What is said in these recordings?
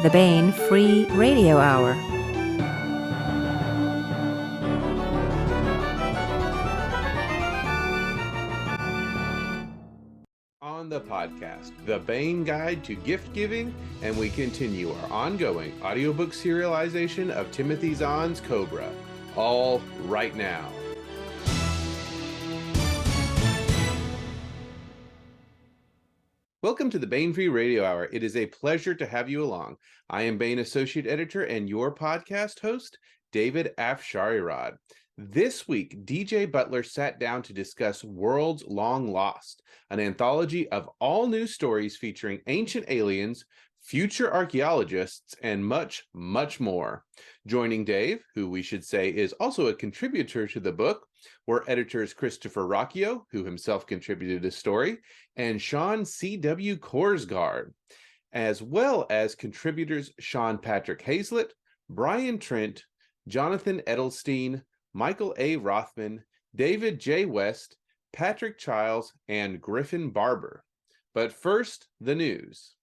the Baen Free Radio Hour. On the podcast, The Baen Guide to Gift Giving, and we continue our ongoing audiobook serialization of Timothy Zahn's Cobra, all right now. Welcome to the Baen Free Radio Hour. It is a pleasure to have you along. I am Baen Associate Editor and your podcast host, David Afsharirad. This week, DJ Butler sat down to discuss Worlds Long Lost, an anthology of all new stories featuring ancient aliens, future archaeologists, and much, much more. Joining Dave, who we should say is also a contributor to the book, were editors Christopher Ruocchio, who himself contributed a story, and Sean C.W. Korsgaard, as well as contributors Sean Patrick Hazlett, Brian Trent, Jona-than Edelstein, Michael A. Rothman, David J. West, Patrick Chiles, and Griffin Barber. But first, the news.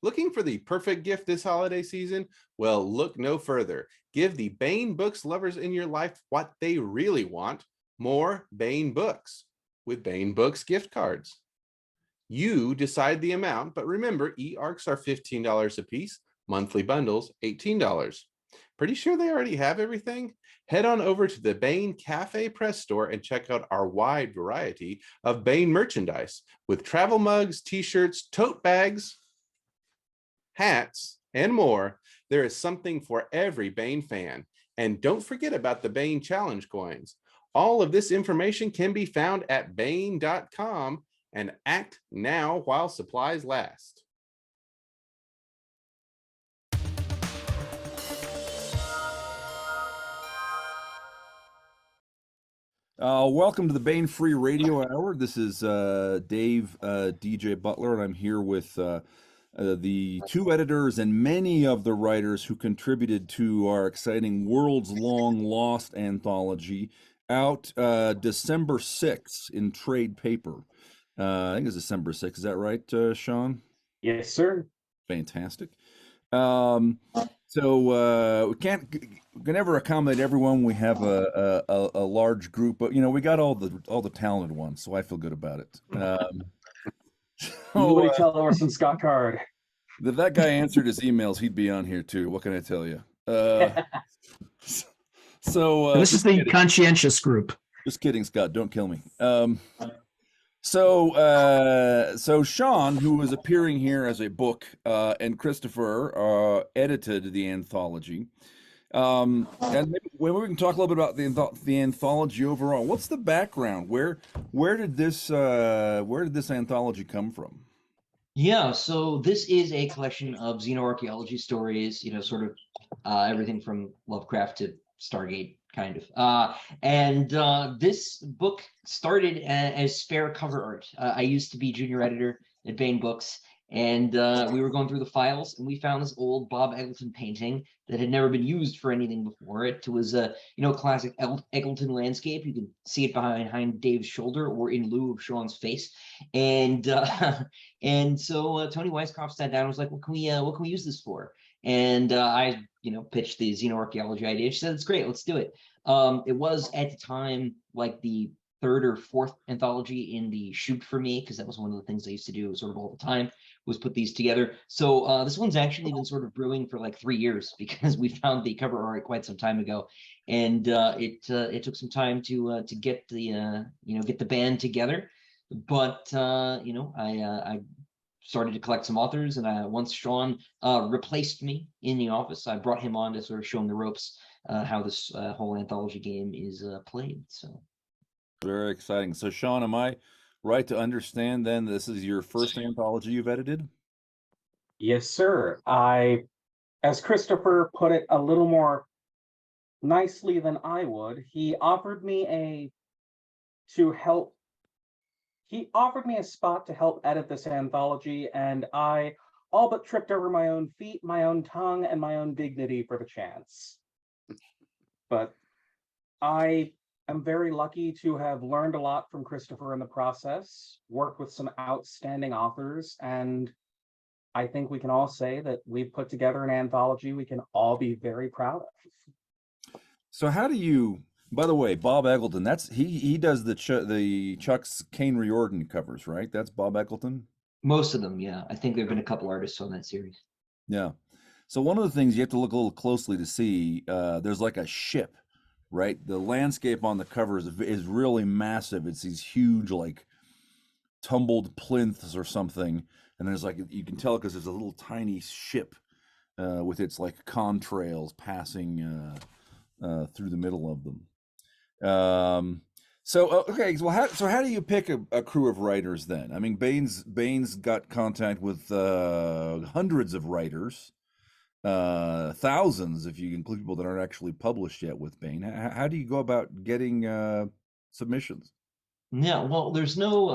Looking for the perfect gift this holiday season? Well, look no further. Give the Baen Books lovers in your life what they really want: more Baen Books with Baen Books gift cards. You decide the amount, but remember, e-ARCs are $15 a piece, monthly bundles $18. Pretty sure they already have everything? Head on over to the Baen Cafe Press Store and check out our wide variety of Baen merchandise with travel mugs, t-shirts, tote bags, hats, and more. There is something for every Baen fan. And don't forget about the Baen Challenge coins. All of this information can be found at Baen.com, and act now while supplies last. Welcome to the Baen Free Radio Hour. This is Dave DJ Butler, and I'm here with the two editors and many of the writers who contributed to our exciting Worlds Long Lost anthology, out December 6th in trade paper. I think it's December 6th. Is that right, Sean? Yes, sir. Fantastic. So we can never accommodate everyone. We have a large group, but we got all the talented ones, so I feel good about it. Nobody tell Orson Scott Card. If that guy answered his emails, he'd be on here too. What can I tell you? So this is the conscientious group. Just kidding, Scott. Don't kill me. So Sean, who is appearing here as a book, and Christopher edited the anthology. And maybe we can talk a little bit about the anthology overall. What's the background? Where did this anthology come from? Yeah, so this is a collection of xenoarchaeology stories. Sort of everything from Lovecraft to Stargate, kind of. And this book started as spare cover art. I used to be junior editor at Baen Books, and we were going through the files, and we found this old Bob Eggleton painting that had never been used for anything before. It was a classic Eggleton landscape. You can see it behind Dave's shoulder or in lieu of Sean's face. And so Tony Weisskopf sat down and was like, what can we use this for? And I pitched the xenoarchaeology idea. She said, it's great, let's do it. It was at the time like the third or fourth anthology in the shoot for me, because that was one of the things I used to do sort of all the time, was put these together. So this one's actually been sort of brewing for like 3 years, because we found the cover art quite some time ago, and it took some time to get the get the band together. But I started to collect some authors, and once Sean replaced me in the office, I brought him on to sort of show him the ropes, how this whole anthology game is played. So very exciting. So Sean, am I right to understand then this is your first anthology you've edited? Yes, sir. As Christopher put it a little more nicely than I would, he offered me a spot to help edit this anthology, and I all but tripped over my own feet, my own tongue, and my own dignity for the chance. But I am very lucky to have learned a lot from Christopher in the process, worked with some outstanding authors, and I think we can all say that we've put together an anthology we can all be very proud of. So how do you, by the way, Bob Eggleton, that's he does the Chuck's Kane Riordan covers, right? That's Bob Eggleton? Most of them, yeah. I think there've been a couple artists on that series. Yeah. So one of the things you have to look a little closely to see, there's like a ship, right? The landscape on the cover is really massive. It's these huge, like, tumbled plinths or something. And there's like, you can tell because there's a little tiny ship with its like contrails passing through the middle of them. Okay, well, how do you pick a crew of writers then? I mean, Baen's got contact with hundreds of writers, thousands if you include people that aren't actually published yet with Baen. How do you go about getting submissions? Yeah, well, there's no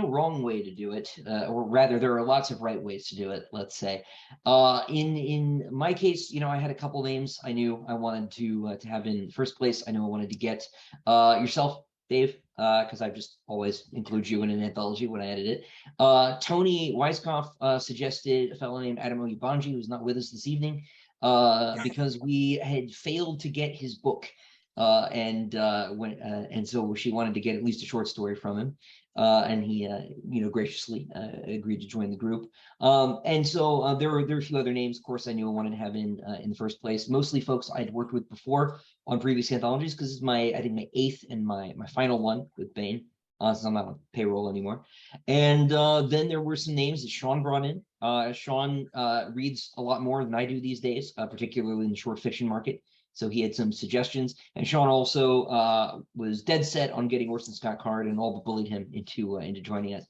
wrong way to do it, or rather, there are lots of right ways to do it. Let's say, in my case, I had a couple names I knew I wanted to have in first place. I knew I wanted to get yourself, Dave, because I've just always include you in an anthology when I edit it. Tony Weiskopf suggested a fellow named Adam Oyebanji, who's not with us this evening, because we had failed to get his book. And so she wanted to get at least a short story from him, and he graciously agreed to join the group. And so there were a few other names, of course, I knew I wanted to have in the first place, mostly folks I'd worked with before on previous anthologies, because it's my 8th and my final one with Baen, since I'm not on payroll anymore. And then there were some names that Sean brought in. Sean reads a lot more than I do these days, particularly in the short fiction market. So he had some suggestions, and Sean also was dead set on getting Orson Scott Card, and all but bullied him into joining us.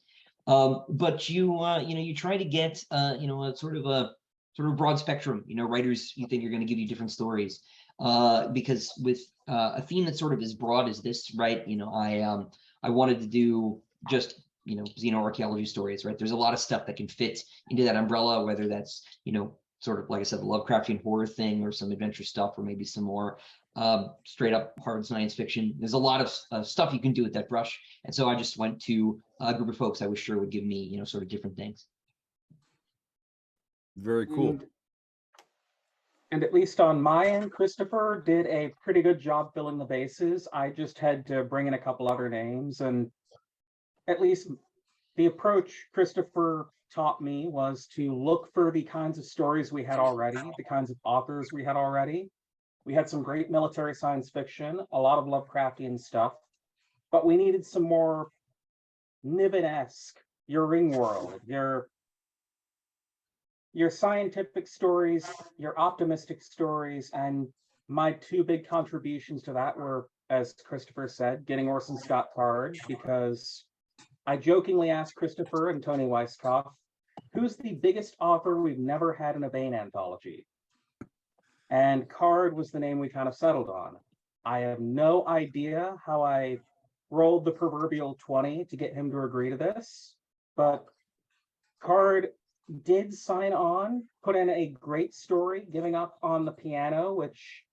But you try to get a sort of broad spectrum, writers you think are going to give you different stories, because with a theme that sort of as broad as this, right? I wanted to do just xenoarchaeology stories, right? There's a lot of stuff that can fit into that umbrella, whether that's sort of, like I said, the Lovecraftian horror thing, or some adventure stuff, or maybe some more straight up hard science fiction. There's a lot of stuff you can do with that brush. And so I just went to a group of folks I was sure would give me, sort of different things. Very cool. And at least on my end, Christopher did a pretty good job filling the bases. I just had to bring in a couple other names, and at least the approach Christopher taught me was to look for the kinds of stories we had already, the kinds of authors we had already. We had some great military science fiction, a lot of Lovecraftian stuff, but we needed some more Niven-esque, your Ringworld, your scientific stories, your optimistic stories. And my two big contributions to that were, as Christopher said, getting Orson Scott Card, because I jokingly asked Christopher and Tony Weiskopf, who's the biggest author we've never had in a Baen anthology? And Card was the name we kind of settled on. I have no idea how I rolled the proverbial 20 to get him to agree to this, but Card did sign on, put in a great story, Giving Up on the Piano, which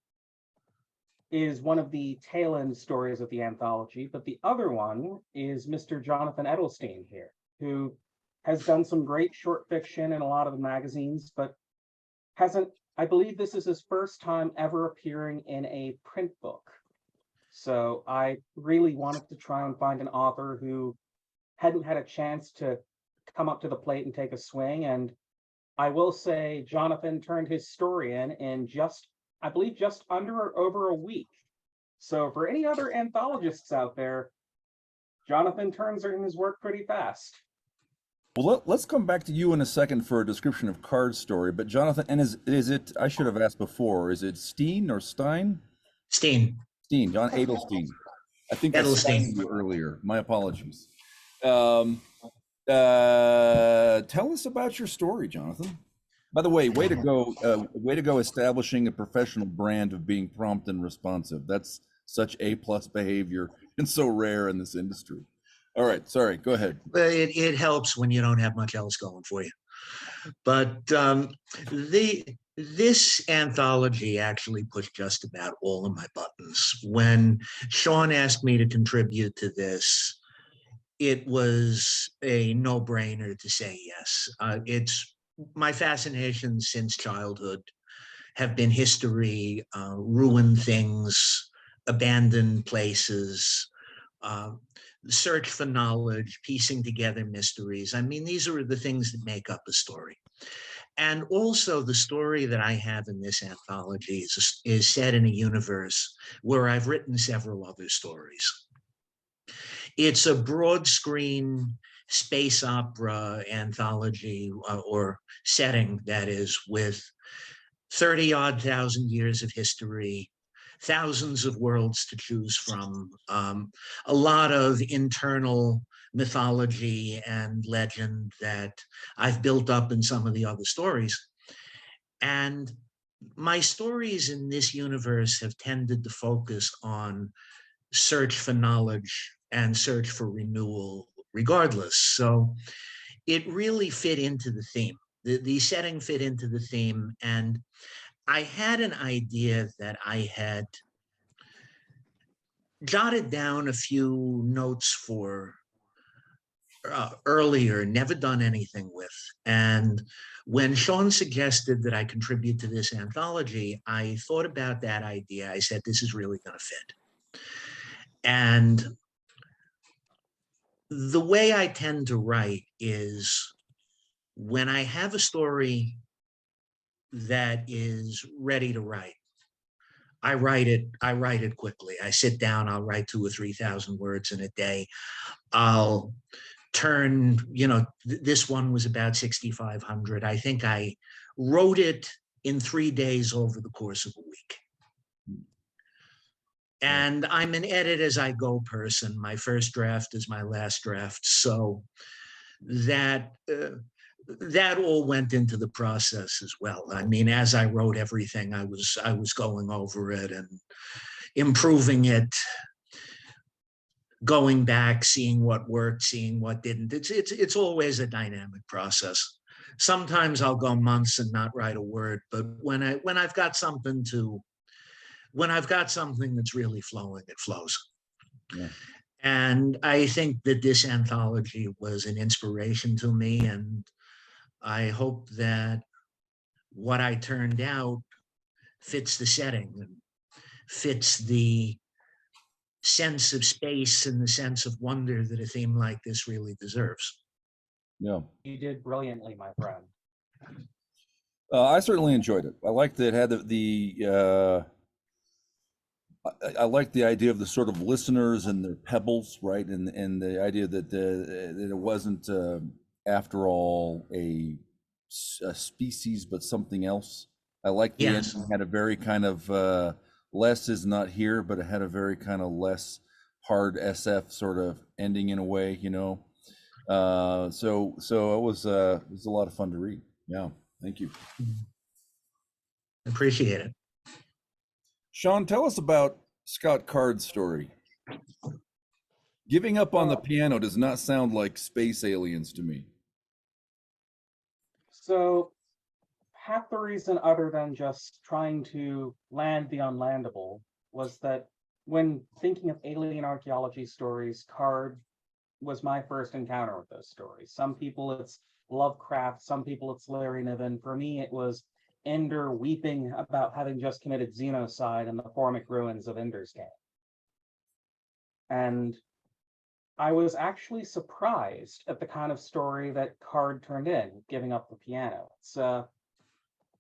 is one of the tail end stories of the anthology. But the other one is Mr. Jona-than Edelstein here, who has done some great short fiction in a lot of the magazines, but hasn't, I believe this is his first time ever appearing in a print book. So I really wanted to try and find an author who hadn't had a chance to come up to the plate and take a swing. And I will say Jona-than turned his story in just, I believe, just under or over a week. So for any other anthologists out there, Jona-than turns in his work pretty fast. Well, let's come back to you in a second for a description of Card's story. But Jona-than, and is it? I should have asked before. Is it Steen or Stein? Steen. Steen, John Edelstein. I think Edelstein. you earlier. My apologies. Tell us about your story, Jona-than. By the way, way to go establishing a professional brand of being prompt and responsive. That's such A+ behavior and so rare in this industry. All right, sorry, go ahead. But it helps when you don't have much else going for you. But this anthology actually pushed just about all of my buttons. When Sean asked me to contribute to this, it was a no-brainer to say yes. It's my fascination since childhood have been history, ruined things, abandoned places, search for knowledge, piecing together mysteries. I mean, these are the things that make up a story. And also the story that I have in this anthology is set in a universe where I've written several other stories. It's a broad screen space opera anthology or setting, that is, with 30-odd thousand years of history, thousands of worlds to choose from, a lot of internal mythology and legend that I've built up in some of the other stories. And my stories in this universe have tended to focus on search for knowledge and search for renewal regardless. So it really fit into the theme. The setting fit into the theme, and I had an idea that I had jotted down a few notes for earlier, never done anything with. And when Sean suggested that I contribute to this anthology, I thought about that idea. I said, this is really going to fit. And the way I tend to write is when I have a story that is ready to write, I write it quickly. I sit down, I'll write 2,000 or 3,000 words in a day. I'll turn, this one was about 6,500. I think I wrote it in 3 days over the course of a week. And I'm an edit as I go person. My first draft is my last draft. So that all went into the process as well. I mean, as I wrote everything, I was going over it and improving it, going back, seeing what worked, seeing what didn't. It's always a dynamic process. Sometimes I'll go months and not write a word, but when I've got something that's really flowing, it flows. Yeah. And I think that this anthology was an inspiration to me, and I hope that what I turned out fits the setting and fits the sense of space and the sense of wonder that a theme like this really deserves. Yeah. You did brilliantly, my friend. I certainly enjoyed it. I liked that it had I like the idea of the sort of listeners and their pebbles, right? And the idea that it wasn't, after all, a species, but something else. I like the ending had a very kind of less is not here, but it had a very kind of less hard SF sort of ending in a way, So it was a lot of fun to read. Yeah, thank you. Appreciate it. Sean, tell us about Scott Card's story. Giving up on the piano does not sound like space aliens to me. So half the reason, other than just trying to land the unlandable, was that when thinking of alien archaeology stories, Card was my first encounter with those stories. Some people it's Lovecraft, some people it's Larry Niven. For me, it was Ender weeping about having just committed xenocide in the formic ruins of Ender's Game. And I was actually surprised at the kind of story that Card turned in, giving up the piano.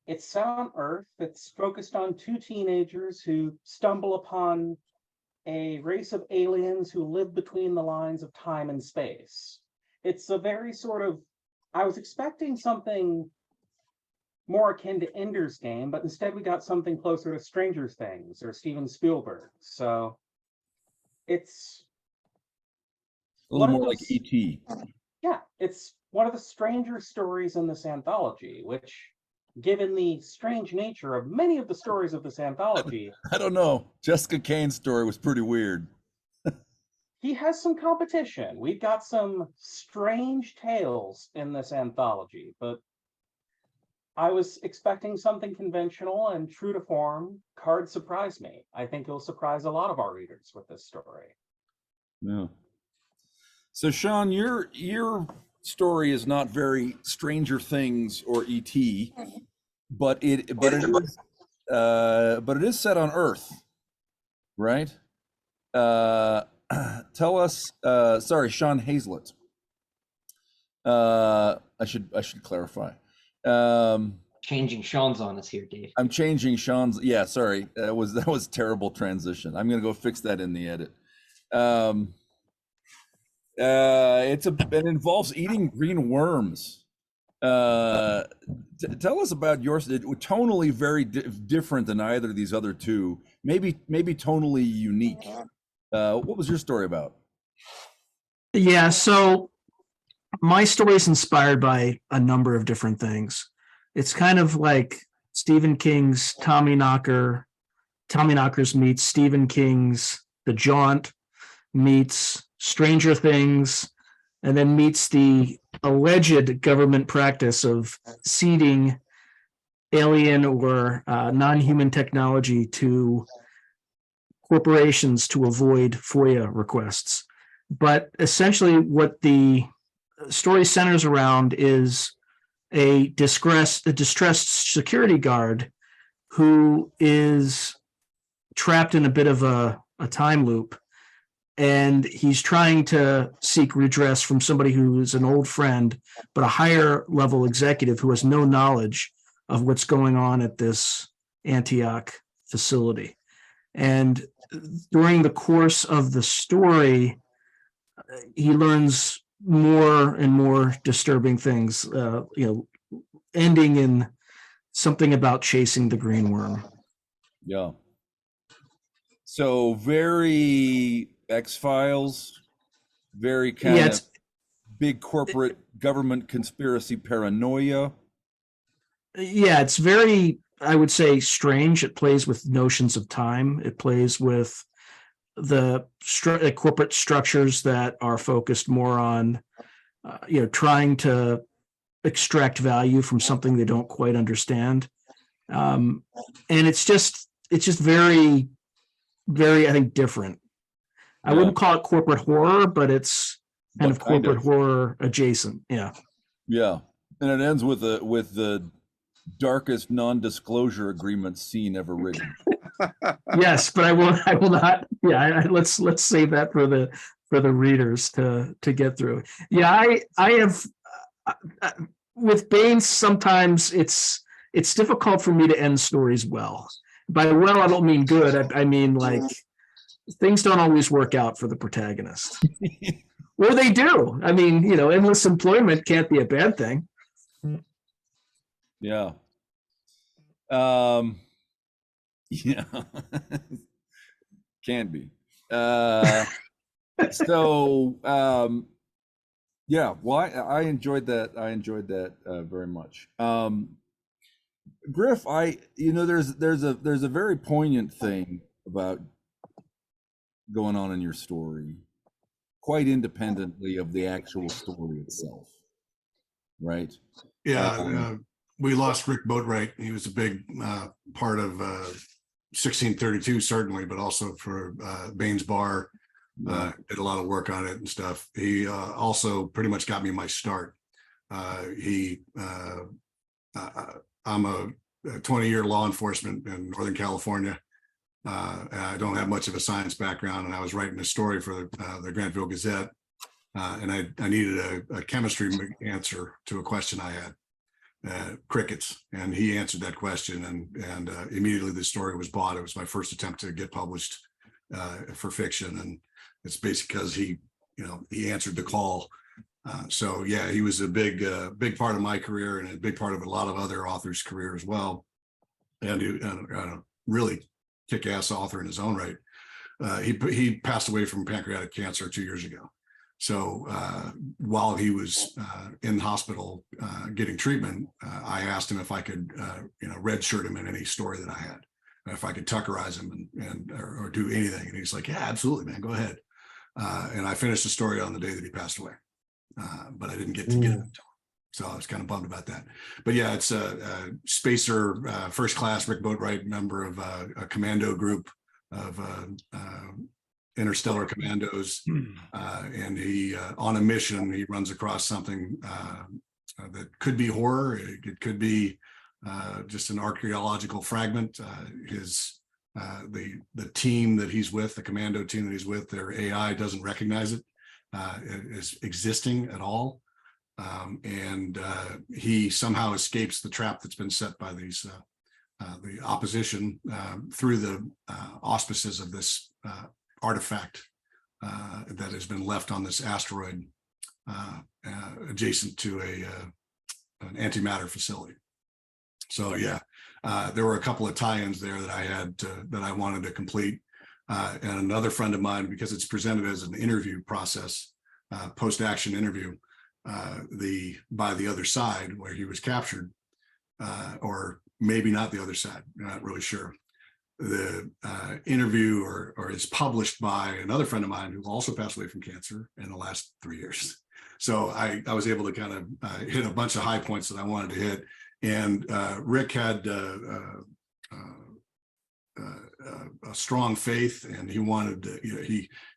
It's set on Earth. It's focused on two teenagers who stumble upon a race of aliens who live between the lines of time and space. It's a very sort of, I was expecting something more akin to Ender's Game, but instead we got something closer to Stranger Things or Steven Spielberg. So it's a little more like E.T. Yeah, it's one of the stranger stories in this anthology, which, given the strange nature of many of the stories of this anthology, I don't know. Jessica Kane's story was pretty weird. he has some competition. We've got some strange tales in this anthology, but I was expecting something conventional and true to form. Card surprised me. I think he'll surprise a lot of our readers with this story. Yeah. So Sean, your story is not very Stranger Things or E.T., but it is set on Earth, right? Tell us. Sorry, Sean Hazlett. I should clarify. Changing Sean's on us here, Dave. I'm changing Sean's. Yeah, sorry. That was terrible transition. I'm gonna go fix that in the edit. It involves eating green worms. Tell us about yours. Tonally very different than either of these other two. Maybe tonally unique. What was your story about? Yeah, so my story is inspired by a number of different things. It's kind of like Stephen King's Tommyknockers meets Stephen King's The Jaunt meets Stranger Things, and then meets the alleged government practice of seeding alien or non-human technology to corporations to avoid FOIA requests. But essentially what the story centers around is a distressed security guard who is trapped in a bit of a time loop. And he's trying to seek redress from somebody who is an old friend, but a higher level executive who has no knowledge of what's going on at this Antioch facility. And during the course of the story, he learns more and more disturbing things, ending in something about chasing the green worm. Yeah. So very X-Files, very kind of big corporate government conspiracy paranoia. Yeah, it's very, I would say, strange. It plays with notions of time. It plays with the corporate structures that are focused more on, trying to extract value from something they don't quite understand. And it's just very, very, I think, different. I wouldn't call it corporate horror, but it's kind of corporate horror adjacent. Yeah. Yeah. And it ends with the darkest non-disclosure agreement scene ever written. Yes, but I will not. Yeah. Let's save that for the readers to get through. Yeah. I have, with Baen, sometimes it's difficult for me to end stories well. By well, I don't mean good. I mean, like, things don't always work out for the protagonist. Or they do. I mean, endless employment can't be a bad thing. Yeah. Yeah. Can be. Yeah, well, I enjoyed that. I enjoyed that very much. Griff, there's a very poignant thing about going on in your story, quite independently of the actual story itself, right? Yeah, we lost Rick Boatwright. He was a big part of 1632, certainly, but also for Baen's Bar. Did a lot of work on it and stuff. He also pretty much got me my start. I'm a 20-year law enforcement in Northern California. I don't have much of a science background, and I was writing a story for the Grantville Gazette, and I needed a chemistry answer to a question I had, crickets, and he answered that question, and immediately the story was bought. It was my first attempt to get published for fiction, and it's basically because he answered the call. So yeah, he was a big part of my career and a big part of a lot of other authors' career as well, and a really kick-ass author in his own right. He passed away from pancreatic cancer 2 years ago. So while he was in the hospital getting treatment, I asked him if I could redshirt him in any story that I had, if I could Tuckerize him or do anything. And he's like, yeah, absolutely, man, go ahead. And I finished the story on the day that he passed away, but I didn't get to get it. So I was kind of bummed about that. But yeah, it's a spacer, first class Rick Boatwright, member of a commando group of interstellar commandos. And he, on a mission, he runs across something that could be horror. It could be just an archaeological fragment. The team that he's with, the commando team that he's with, their AI doesn't recognize it as existing at all. And he somehow escapes the trap that's been set by these the opposition through the auspices of this artifact that has been left on this asteroid adjacent to an antimatter facility. So yeah, there were a couple of tie-ins there that I had that I wanted to complete. And another friend of mine, because it's presented as an interview process, post-action interview, by the other side where he was captured, or maybe not the other side, not really sure. The interview or is published by another friend of mine who also passed away from cancer in the last 3 years. So I was able to kind of hit a bunch of high points that I wanted to hit. And Rick had a strong faith, and he wanted to,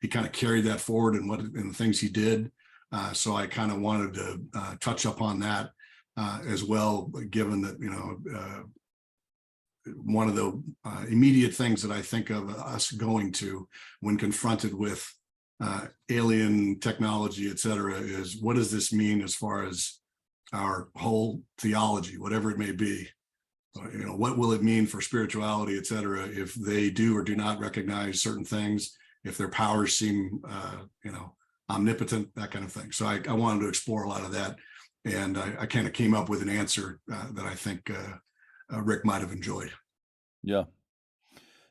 he kind of carried that forward in the things he did. So I kind of wanted to touch upon that as well, given that, one of the immediate things that I think of us going to when confronted with alien technology, et cetera, is what does this mean as far as our whole theology, whatever it may be? What will it mean for spirituality, et cetera, if they do or do not recognize certain things, if their powers seem, omnipotent, that kind of thing. So I wanted to explore a lot of that. And I kind of came up with an answer that I think Rick might have enjoyed. Yeah.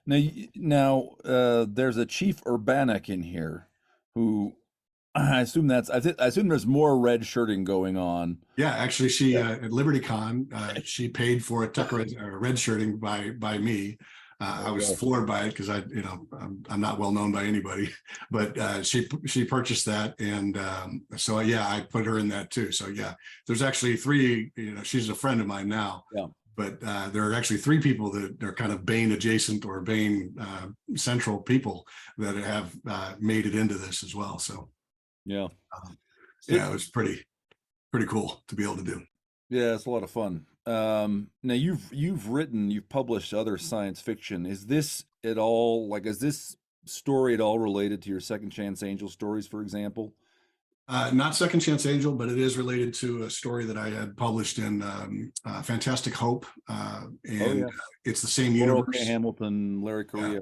Now there's a Chief Urbanek in here who I assume there's more red shirting going on. Yeah, actually, she at LibertyCon, she paid for a red shirting by me. I was floored by it because I'm not well known by anybody, but she purchased that, and so yeah, I put her in that too. So yeah, there's actually three. She's a friend of mine now. Yeah. But there are actually three people that are kind of Baen adjacent or Baen central people that have made it into this as well. So yeah, yeah, it was pretty cool to be able to do. Yeah, it's a lot of fun. Now you've published other science fiction. Is this story at all related to your Second Chance Angel stories, for example? Not Second Chance Angel, but it is related to a story that I had published in Fantastic Hope, it's the same universe. Hamilton, Larry Correa.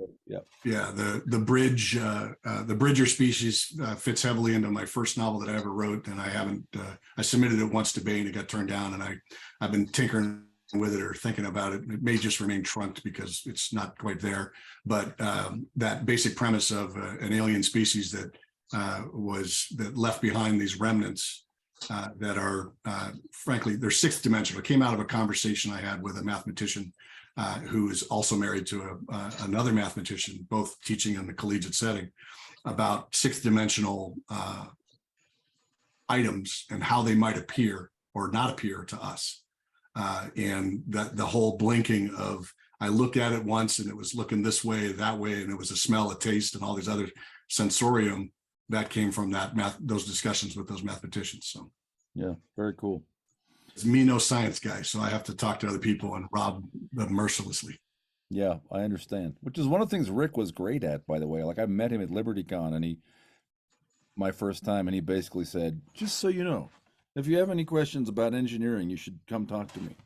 Yeah. The Bridger species fits heavily into my first novel that I ever wrote, and I submitted it once to Baen. It got turned down, and I've been tinkering with it or thinking about it. It may just remain trunked because it's not quite there. But that basic premise of an alien species that left behind these remnants that are frankly, they're sixth dimensional. It came out of a conversation I had with a mathematician who is also married to another mathematician, both teaching in the collegiate setting, about sixth dimensional items and how they might appear or not appear to us. And that the whole blinking of, I looked at it once and it was looking this way, that way, and it was a smell, a taste, and all these other sensorium that came from those discussions with those mathematicians. So yeah, very cool. It's me, no science guy, so I have to talk to other people and rob them mercilessly. Yeah, I understand. Which is one of the things Rick was great at, by the way. Like I met him at LibertyCon, and my first time, and he basically said, "Just so you know, if you have any questions about engineering, you should come talk to me."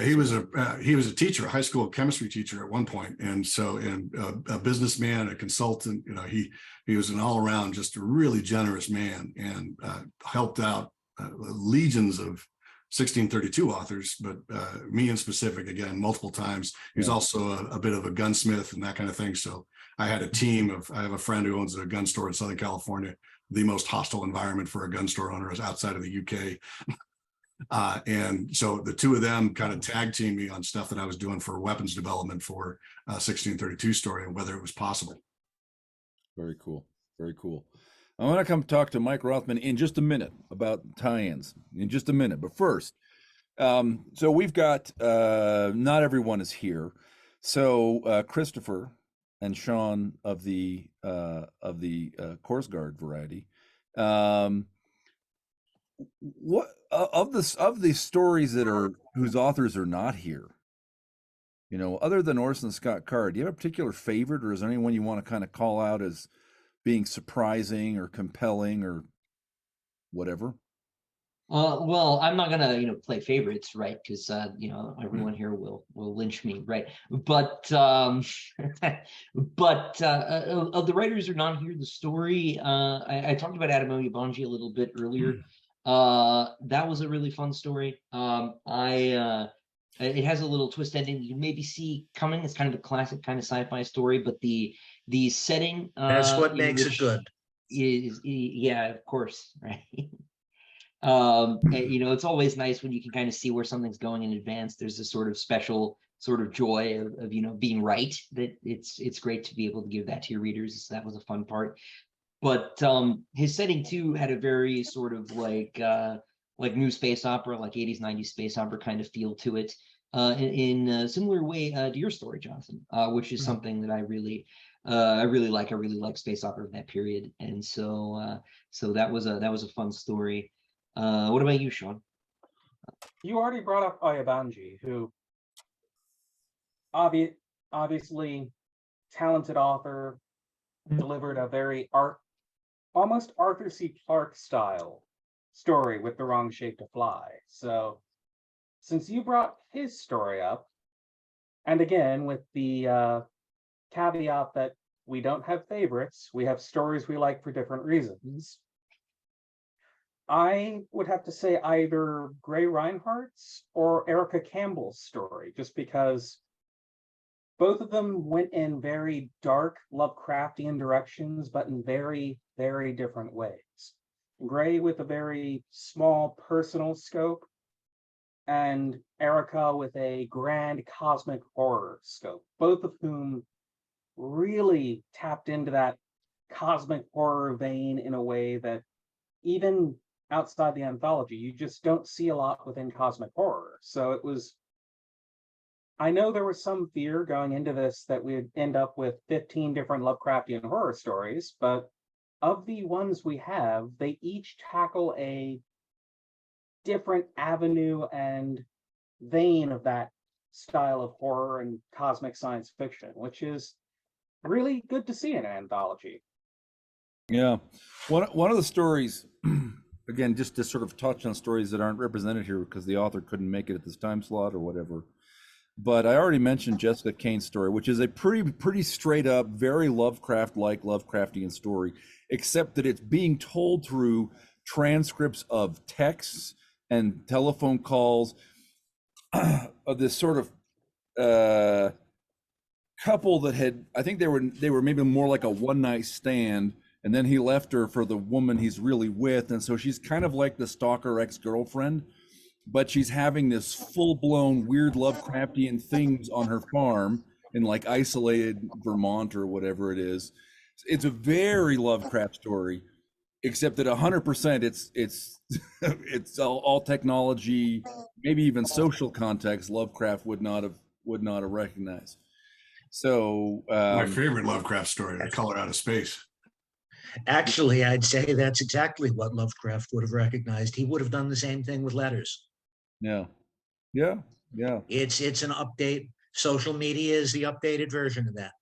He was a teacher, a high school chemistry teacher at one point, and a businessman, a consultant. He was an all around just a really generous man, and helped out legions of 1632 authors, but me in specific, again, multiple times. He was also a bit of a gunsmith and that kind of thing. So I had a team I have a friend who owns a gun store in Southern California. The most hostile environment for a gun store owner is outside of the UK. And so the two of them kind of tag teamed me on stuff that I was doing for weapons development for 1632 story and whether it was possible. Very cool. Very cool. I want to come talk to Mike Rothman in just a minute about tie-ins, in just a minute. But first, so we've got, not everyone is here. So Christopher and Sean of the Korsgaard variety, what of the stories that are whose authors are not here? You know, other than Orson Scott Card, do you have a particular favorite, or is there anyone you want to kind of call out as being surprising or compelling or whatever? Well, I'm not gonna, play favorites, right? Because everyone here will lynch me, right? But of the writers who are not here, the story. I talked about Adamonia Bonji a little bit earlier. That was a really fun story. It has a little twist ending you maybe see coming. It's kind of a classic kind of sci-fi story, but the setting That's what makes it good. Yeah, of course, right. It's always nice when you can kind of see where something's going in advance. There's a sort of special sort of joy of being right, that it's great to be able to give that to your readers. So that was a fun part. But his setting too had a very sort of like new space opera, like 80s, 90s space opera kind of feel to it, in a similar way to your story, Jonathan, which is something that I really like. I really like space opera of that period, and so that was a fun story. What about you, Sean? You already brought up Ayabanji, who obviously talented author, delivered a very almost Arthur C. Clarke style story with The Wrong Shape to Fly. So since you brought his story up, and again with the caveat that we don't have favorites, we have stories we like for different reasons, I would have to say either Gray Reinhardt's or Erica Campbell's story, just because both of them went in very dark Lovecraftian directions, but in very, very different ways. Gray with a very small personal scope, and Erica with a grand cosmic horror scope, both of whom really tapped into that cosmic horror vein in a way that even outside the anthology, you just don't see a lot within cosmic horror. So I know there was some fear going into this that we'd end up with 15 different Lovecraftian horror stories, but of the ones we have, they each tackle a different avenue and vein of that style of horror and cosmic science fiction, which is really good to see in an anthology. Yeah. One of the stories, again, just to sort of touch on stories that aren't represented here because the author couldn't make it at this time slot or whatever. But I already mentioned Jessica Kane's story, which is a pretty straight up, very Lovecraft-like Lovecraftian story, except that it's being told through transcripts of texts and telephone calls of this sort of couple that had, I think they were maybe more like a one-night stand, and then he left her for the woman he's really with, and so she's kind of like the stalker ex-girlfriend, but she's having this full-blown weird Lovecraftian things on her farm in like isolated Vermont or whatever it is. It's a very Lovecraft story, except that 100% it's all technology, maybe even social context Lovecraft would not have recognized. So my favorite Lovecraft story, The Color Out of Space. Actually, I'd say that's exactly what Lovecraft would have recognized. He would have done the same thing with letters. Yeah. It's an update. Social media is the updated version of that.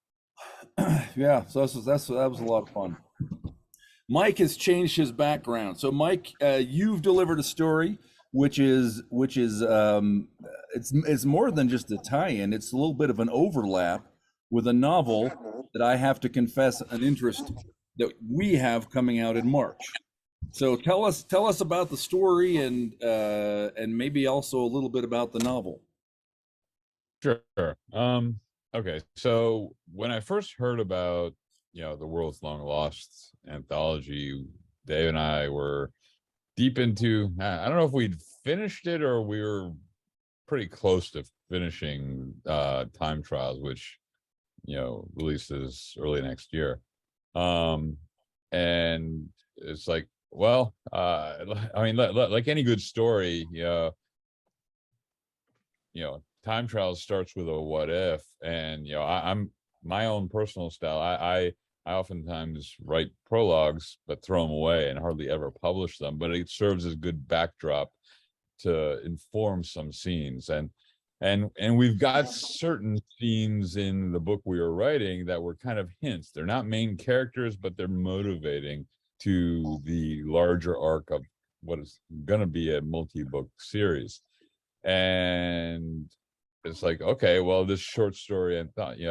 Yeah, so that was a lot of fun. Mike has changed his background. So Mike, you've delivered a story which is it's more than just a tie-in. It's a little bit of an overlap with a novel that I have to confess an interest that we have coming out in March. So tell us about the story and maybe also a little bit about the novel. Sure. Okay. So when I first heard about, the World's Long Lost anthology, Dave and I were deep into, I don't know if we'd finished it or we were pretty close to finishing Time Trials, which, releases early next year. And it's like, well, I mean, like any good story, time travel starts with a what if, and I'm my own personal style. I oftentimes write prologues, but throw them away and hardly ever publish them. But it serves as good backdrop to inform some scenes, and we've got certain scenes in the book we were writing that were kind of hints. They're not main characters, but they're motivating to the larger arc of what is going to be a multi-book series. And it's like, okay, well, this short story and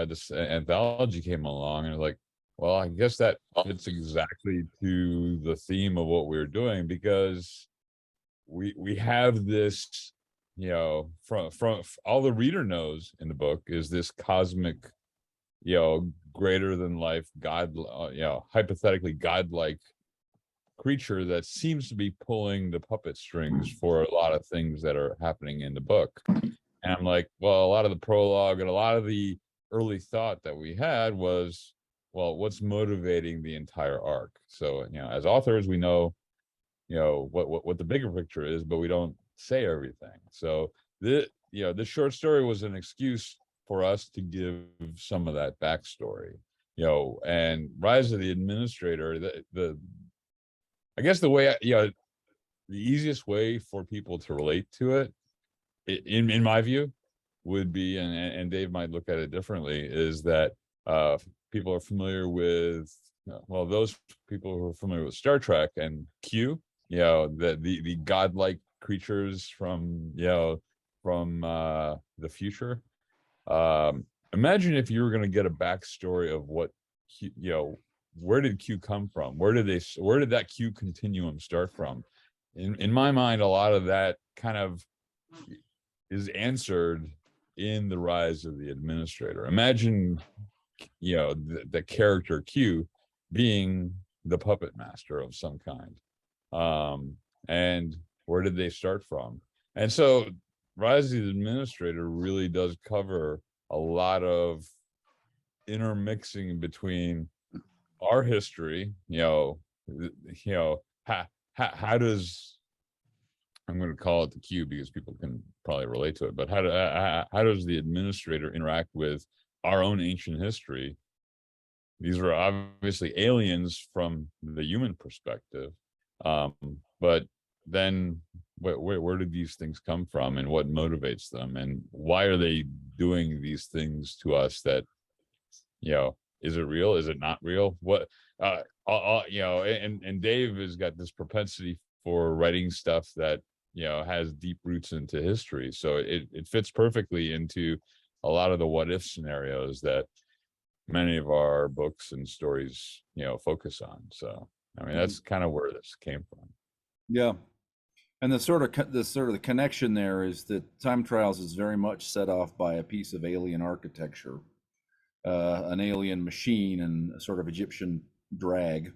this anthology came along, and like, well, I guess that fits exactly to the theme of what we're doing, because we have this, from all the reader knows in the book is this cosmic, greater than life god, hypothetically godlike creature that seems to be pulling the puppet strings for a lot of things that are happening in the book. And I'm like, well, a lot of the prologue and a lot of the early thought that we had was, well, what's motivating the entire arc? So, as authors, we know, what the bigger picture is, but we don't say everything. So this short story was an excuse for us to give some of that backstory, and Rise of the Administrator, I guess the way, the easiest way for people to relate to it, in my view, would be, and Dave might look at it differently, is that people are familiar with, those people who are familiar with Star Trek and Q, the godlike creatures from the future. Imagine if you were going to get a backstory of what, where did Q come from? Where did that Q continuum start from? In my mind, a lot of that kind of is answered in the Rise of the Administrator. Imagine, the character Q being the puppet master of some kind. And where did they start from? And so Rise of the Administrator really does cover a lot of intermixing between our history, how does, I'm going to call it the Q because people can probably relate to it, but how does the Administrator interact with our own ancient history? These are obviously aliens from the human perspective, but then where did these things come from, and what motivates them, and why are they doing these things to us? That, is it real? Is it not real? What, and Dave has got this propensity for writing stuff that, has deep roots into history. So it fits perfectly into a lot of the what if scenarios that many of our books and stories, focus on. So, I mean, that's kind of where this came from. Yeah. And the connection there is that Time Trials is very much set off by a piece of alien architecture, an alien machine and a sort of Egyptian drag.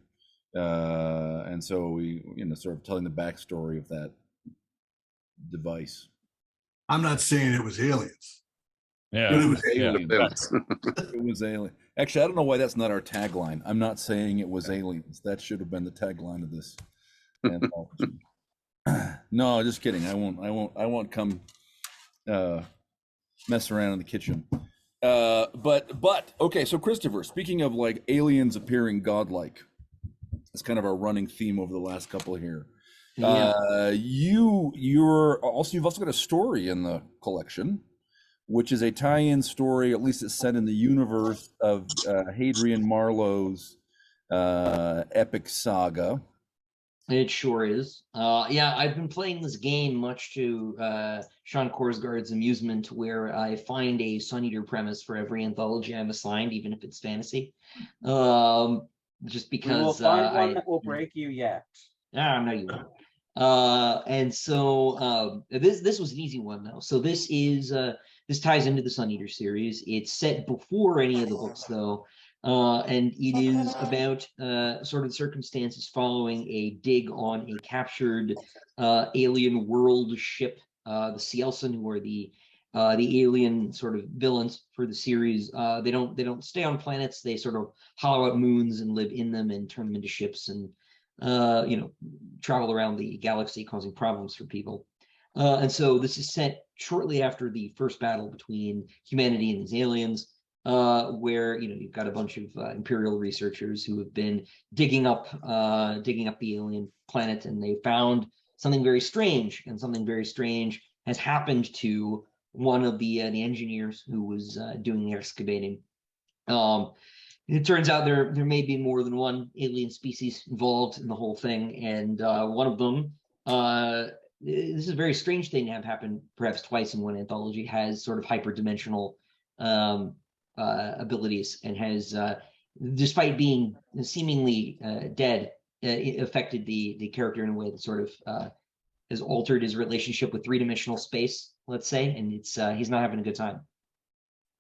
And so we, sort of telling the backstory of that device. I'm not saying it was aliens. Yeah, but it was aliens. It was alien. Actually, I don't know why that's not our tagline. I'm not saying it was aliens. That should have been the tagline of this anthology. No, just kidding. I won't come mess around in the kitchen. But okay. So Christopher, speaking of like aliens appearing godlike, it's kind of our running theme over the last couple here. Yeah. You've also got a story in the collection, which is a tie-in story. At least it's set in the universe of Hadrian Marlowe's epic saga. It sure is. Yeah, I've been playing this game much to Sean Korsgaard's amusement, where I find a Sun Eater premise for every anthology I'm assigned, even if it's fantasy. Just because we will find one that will break you yet. No, you won't. And so this was an easy one though. So this ties into the Sun Eater series. It's set before any of the books though. And it is about sort of circumstances following a dig on a captured alien world ship, the Cielson, who are the alien sort of villains for the series. They don't stay on planets. They sort of hollow out moons and live in them and turn them into ships and travel around the galaxy causing problems for people. And so this is set shortly after the first battle between humanity and these aliens, where you've got a bunch of Imperial researchers who have been digging up the alien planet, and they found something very strange, and something very strange has happened to one of the engineers who was doing the excavating. It turns out there may be more than one alien species involved in the whole thing, and one of them, this is a very strange thing to have happen perhaps twice in one anthology, has sort of hyperdimensional abilities, and has, despite being seemingly dead, it affected the character in a way that sort of has altered his relationship with three-dimensional space, let's say, and it's he's not having a good time.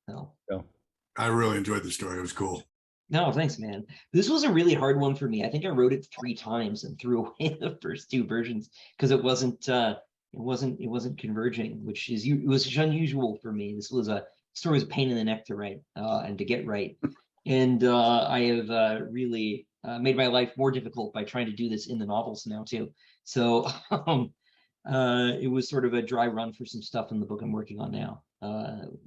So. Yeah. I really enjoyed the story. It was cool. No, thanks, man. This was a really hard one for me. I think I wrote it 3 times and threw away the first 2 versions because it wasn't converging, which was unusual for me. This story was a pain in the neck to write and to get right. And I have really made my life more difficult by trying to do this in the novels now too. So it was sort of a dry run for some stuff in the book I'm working on now.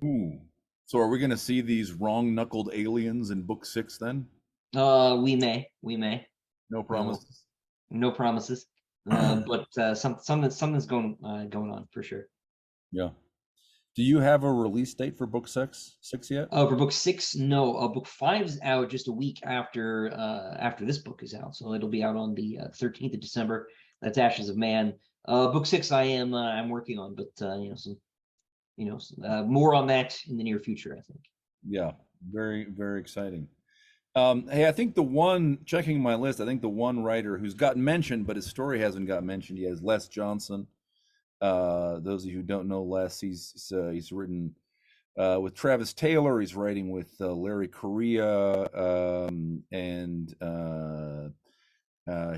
Ooh. So are we going to see these wrong-knuckled aliens in book 6 then? We may. No promises. No promises. But something's going on for sure. Yeah. Do you have a release date for book 6 yet? For book 6, no. Book 5 is out just a week after this book is out, so it'll be out on the 13th of December. That's Ashes of Man. Book 6, I'm working on, but more on that in the near future, I think. Yeah, very, very exciting. Hey, I think checking my list, I think the one writer who's gotten mentioned, but his story hasn't got mentioned yet, is Les Johnson. Those of you who don't know Les, he's written with Travis Taylor. He's writing with Larry Correia, and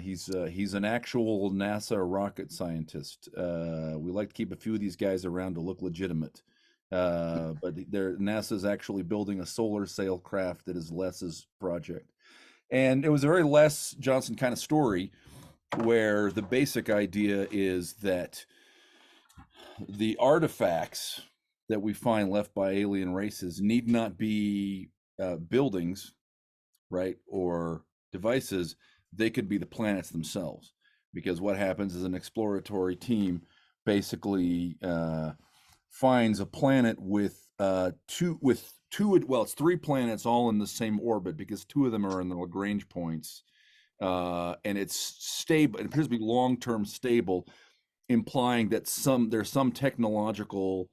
he's an actual NASA rocket scientist. We like to keep a few of these guys around to look legitimate. But NASA's actually building a solar sail craft that is Les's project. And it was a very Les Johnson kind of story where the basic idea is that the artifacts that we find left by alien races need not be buildings, right, or devices. They could be the planets themselves, because what happens is an exploratory team basically finds a planet with two, it's 3 planets all in the same orbit, because 2 of them are in the Lagrange points, and it's stable. It appears to be long-term stable, implying that there's some technological,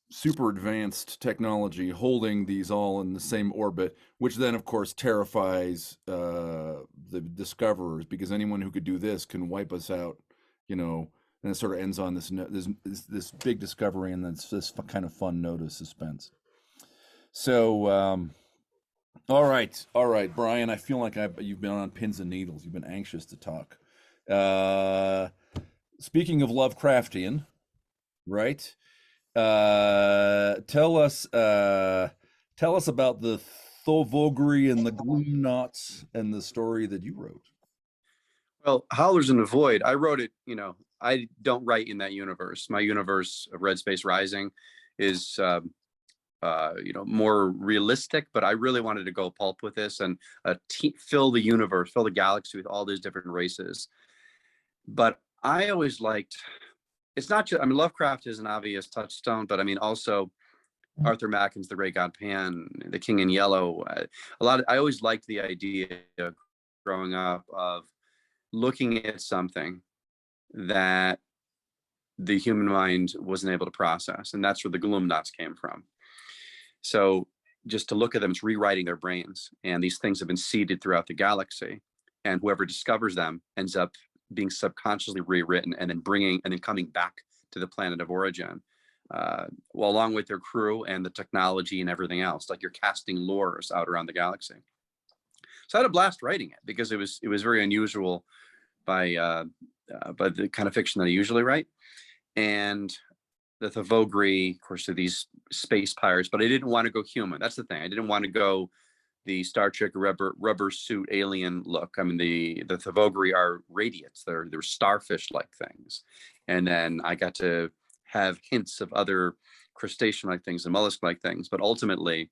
super advanced technology holding these all in the same orbit, which then of course terrifies the discoverers, because anyone who could do this can wipe us out, and it sort of ends on this big discovery, and then this kind of fun note of suspense. So all right, Brian, I feel like you've been on pins and needles. You've been anxious to talk. Speaking of Lovecraftian, right? Tell us about the Thovogri and the Gloom Knots and the story that you wrote. Well, Howlers in the Void, I wrote it, I don't write in that universe. My universe of Red Space Rising is, more realistic, but I really wanted to go pulp with this and fill the universe, fill the galaxy with all these different races. But I always liked, it's not just, Lovecraft is an obvious touchstone, but also Arthur Macken's The Great God Pan, The King in Yellow. I always liked the idea growing up of looking at something that the human mind wasn't able to process. And that's where the Gloom Knots came from. So just to look at them, it's rewriting their brains. And these things have been seeded throughout the galaxy. And whoever discovers them ends up being subconsciously rewritten and then coming back to the planet of origin, along with their crew and the technology and everything else. Like you're casting lures out around the galaxy. So I had a blast writing it, because it was very unusual by the kind of fiction that I usually write. And the Thovogri, of course, are these space pirates, but I didn't want to go human. That's the thing. I didn't want to go the Star Trek rubber suit alien look. I mean, the Thavogri are radiates. They're starfish-like things. And then I got to have hints of other crustacean-like things and mollusk-like things. But ultimately,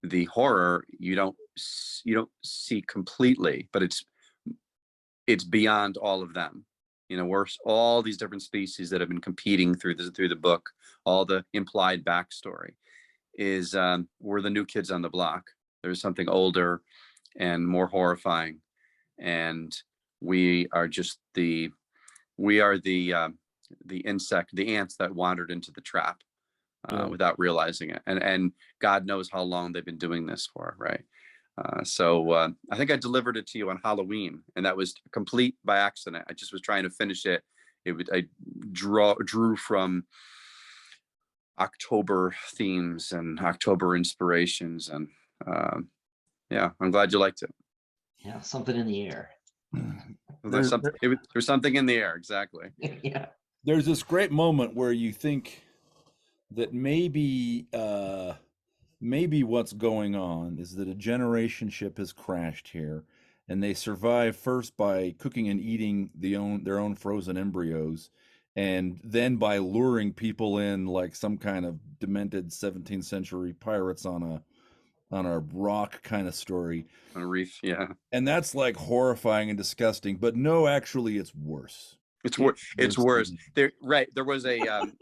the horror you don't see completely, but it's beyond all of them. You know, we're all these different species that have been competing through the book. All the implied backstory is we're the new kids on the block. There's something older and more horrifying, and we are the insect, the ants that wandered into the trap without realizing it. And God knows how long they've been doing this for, right? So I think I delivered it to you on Halloween, and that was complete by accident. I just was trying to finish it. I drew from October themes and October inspirations, and yeah, I'm glad you liked it. Yeah, something in the air. There's something in the air, exactly. Yeah. There's this great moment where you think that maybe what's going on is that a generation ship has crashed here, and they survive first by cooking and eating their own frozen embryos, and then by luring people in like some kind of demented 17th century pirates on a rock kind of story. On a reef, yeah. And that's like horrifying and disgusting, but no, actually it's worse. It's worse. There was the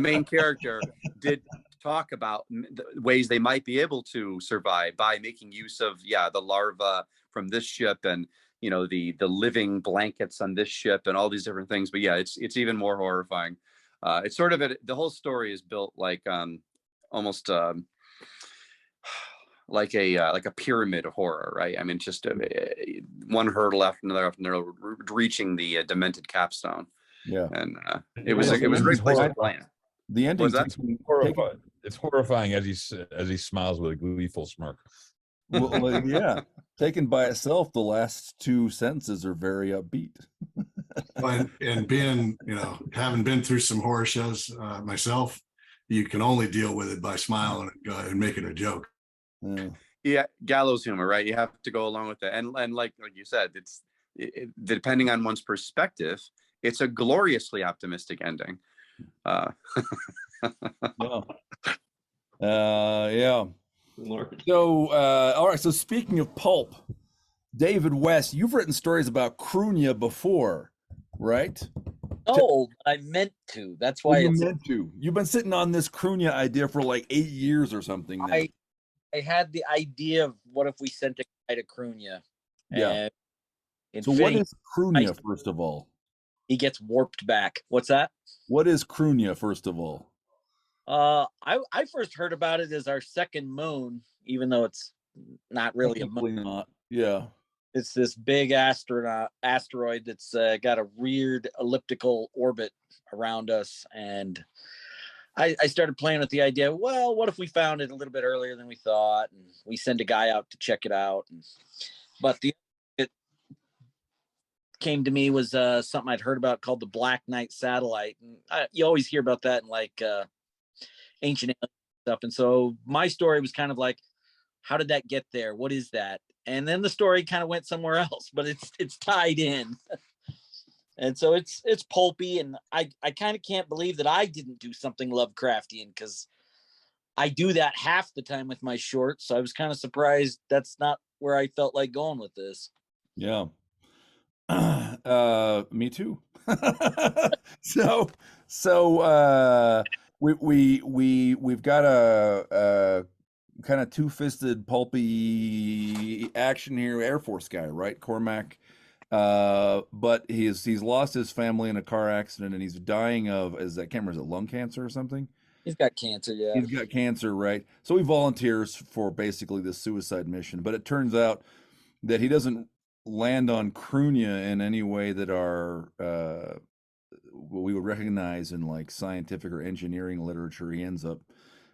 main character did talk about the ways they might be able to survive by making use of the larva from this ship, and the living blankets on this ship, and all these different things. But yeah, it's even more horrifying. It's sort of the whole story is built like almost like a pyramid of horror, right? I mean, just one hurdle after another, reaching the demented capstone. Yeah, and it was a great place to play. The ending horrifying. It's horrifying as he smiles with a gleeful smirk. Well, yeah, taken by itself, the last two sentences are very upbeat. And being, having been through some horror shows myself, you can only deal with it by smiling and making a joke. Yeah, gallows humor, right? You have to go along with it, and like you said, it's depending on one's perspective, it's a gloriously optimistic ending. Yeah. Lord. So, all right. So, speaking of pulp, David West, you've written stories about Crunia before, right? No, I meant to. That's why you meant to. You've been sitting on this Crunia idea for like 8 years or something. Now. I had the idea of what if we sent a guy to Crunia. Yeah. So what is Crunia, first of all? He gets warped back. What's that? What is Crunia, first of all? I first heard about it as our second moon, even though it's not really a moon. Not. Yeah. It's this big asteroid that's got a weird elliptical orbit around us, and I started playing with the idea. Well, what if we found it a little bit earlier than we thought, and we send a guy out to check it out? But it came to me was something I'd heard about called the Black Knight satellite, and you always hear about that in like ancient stuff. And so my story was kind of like, how did that get there? What is that? And then the story kind of went somewhere else, but it's tied in. And so it's pulpy, and I kind of can't believe that I didn't do something Lovecraftian, because I do that half the time with my shorts. So I was kind of surprised that's not where I felt like going with this. Yeah. Me too. So we've got a kind of two-fisted pulpy action here, Air Force guy, right? Cormac. But he's lost his family in a car accident, and he's dying of, is it lung cancer or something? He's got cancer, yeah. He's got cancer, right? So he volunteers for basically this suicide mission, but it turns out that he doesn't land on Crunia in any way that we would recognize in like scientific or engineering literature. He ends up,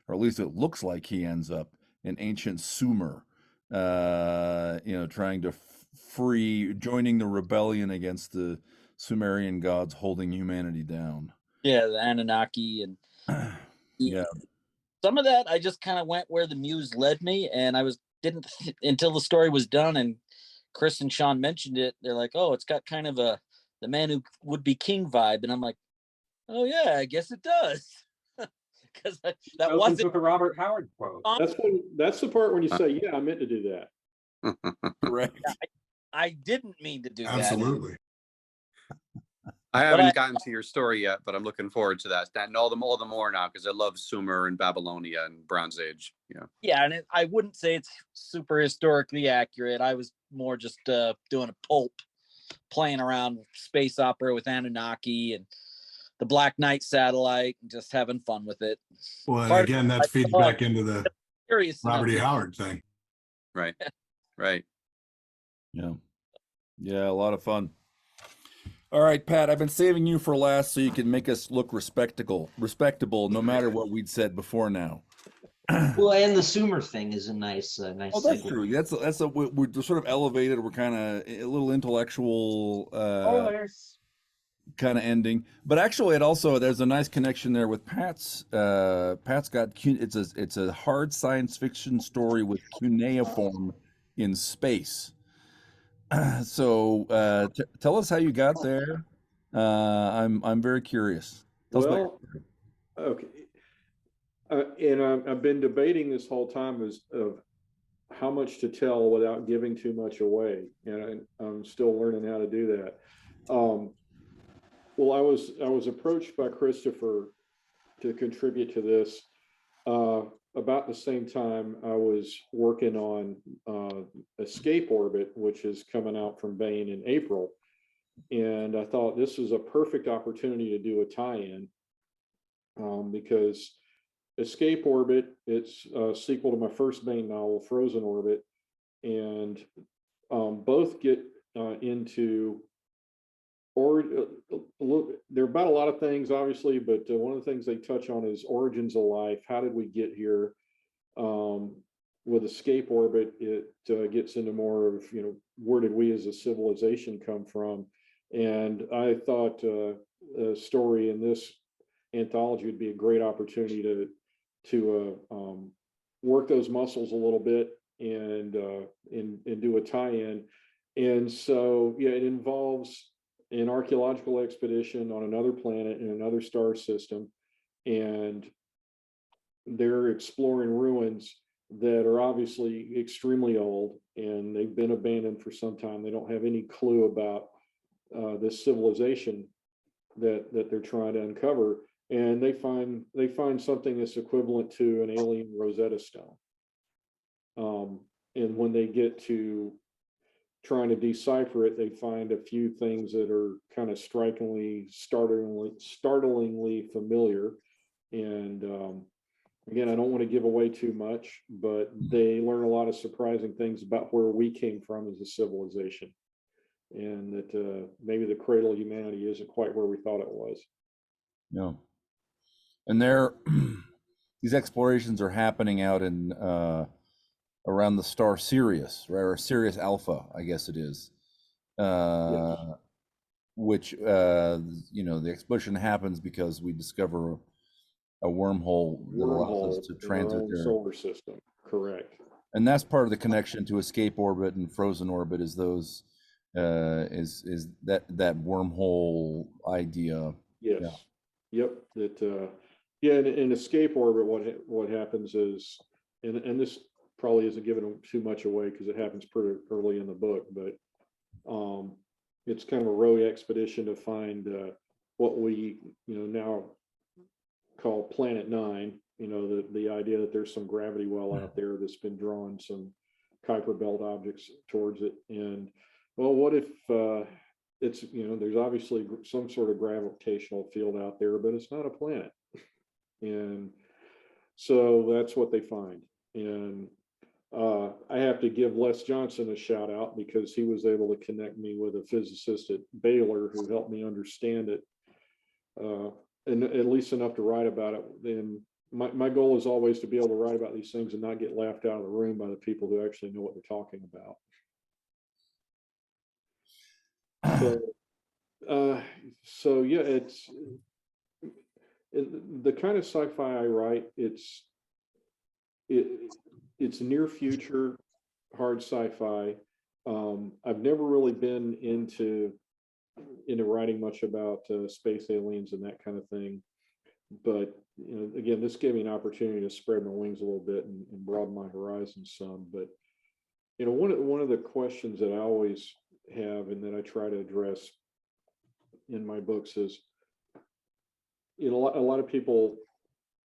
or at least it looks like he ends up, in ancient Sumer, trying to joining the rebellion against the Sumerian gods holding humanity down. Yeah, the Anunnaki. And yeah, some of that I just kind of went where the muse led me, and I was didn't until the story was done and Chris and Sean mentioned it. They're like, "Oh, it's got kind of a the man who would be king vibe," and I'm like, "Oh yeah, I guess it does." Because that Goes wasn't into the Robert Howard quote. That's the part when you say, "Yeah, I meant to do that." Correct. I didn't mean to do that. Absolutely. I haven't gotten to your story yet, but I'm looking forward to that. And all the more now because I love Sumer and Babylonia and Bronze Age. Yeah. Yeah, and I wouldn't say it's super historically accurate. I was more just doing a pulp, playing around with space opera with Anunnaki and the Black Knight satellite, and just having fun with it. Well, and again, that feeds back into the Curious Robert E. enough. Howard thing. Right. Right. Yeah. Yeah, a lot of fun. All right, Pat, I've been saving you for last so you can make us look respectable no matter what we'd said before now. Well, and the Sumer thing is a nice Oh, that's segue. true. We're sort of elevated. We're kind of a little intellectual kind of ending, but actually, there's a nice connection there with Pat's. Pat's got it's a hard science fiction story with cuneiform in space. So tell us how you got there. I'm very curious. Well, okay. And I've been debating this whole time of how much to tell without giving too much away, and I'm still learning how to do that. Well, I was approached by Christopher to contribute to this. About the same time, I was working on Escape Orbit, which is coming out from Baen in April. And I thought this was a perfect opportunity to do a tie-in because Escape Orbit, it's a sequel to my first Baen novel, Frozen Orbit, and both get into they're about a lot of things, obviously, but one of the things they touch on is origins of life. How did we get here? With Escape Orbit, it gets into more of, where did we as a civilization come from? And I thought a story in this anthology would be a great opportunity to work those muscles a little bit and do a tie-in. And so, yeah, it involves an archaeological expedition on another planet in another star system, and they're exploring ruins that are obviously extremely old, and they've been abandoned for some time. They don't have any clue about this civilization that they're trying to uncover, and they find something that's equivalent to an alien Rosetta Stone. And when they get to trying to decipher it, they find a few things that are kind of startlingly familiar. And again, I don't want to give away too much, but they learn a lot of surprising things about where we came from as a civilization, and that maybe the cradle of humanity isn't quite where we thought it was. Yeah. And these explorations are happening out in around the star Sirius, right? Or Sirius Alpha, I guess it is. Yes. Which the explosion happens because we discover a wormhole that allows us to transit there. Solar system, correct. And that's part of the connection to Escape Orbit and Frozen Orbit is those is that wormhole idea. Yes. Yeah. Yep. That in Escape Orbit, what happens is, and this probably isn't giving too much away because it happens pretty early in the book, but it's kind of a rogue expedition to find what we now call Planet 9. The idea that there's some gravity well out there that's been drawing some Kuiper belt objects towards it. And well, what if it's there's obviously some sort of gravitational field out there, but it's not a planet. And so that's what they find. And I have to give Les Johnson a shout out because he was able to connect me with a physicist at Baylor who helped me understand it, and at least enough to write about it. And my goal is always to be able to write about these things and not get laughed out of the room by the people who actually know what they're talking about. So yeah, it's the kind of sci-fi I write. It's near future. hard sci-fi. I've never really been into writing much about space aliens and that kind of thing. But again, this gave me an opportunity to spread my wings a little bit and broaden my horizons some. But one of the questions that I always have and that I try to address in my books is, a lot of people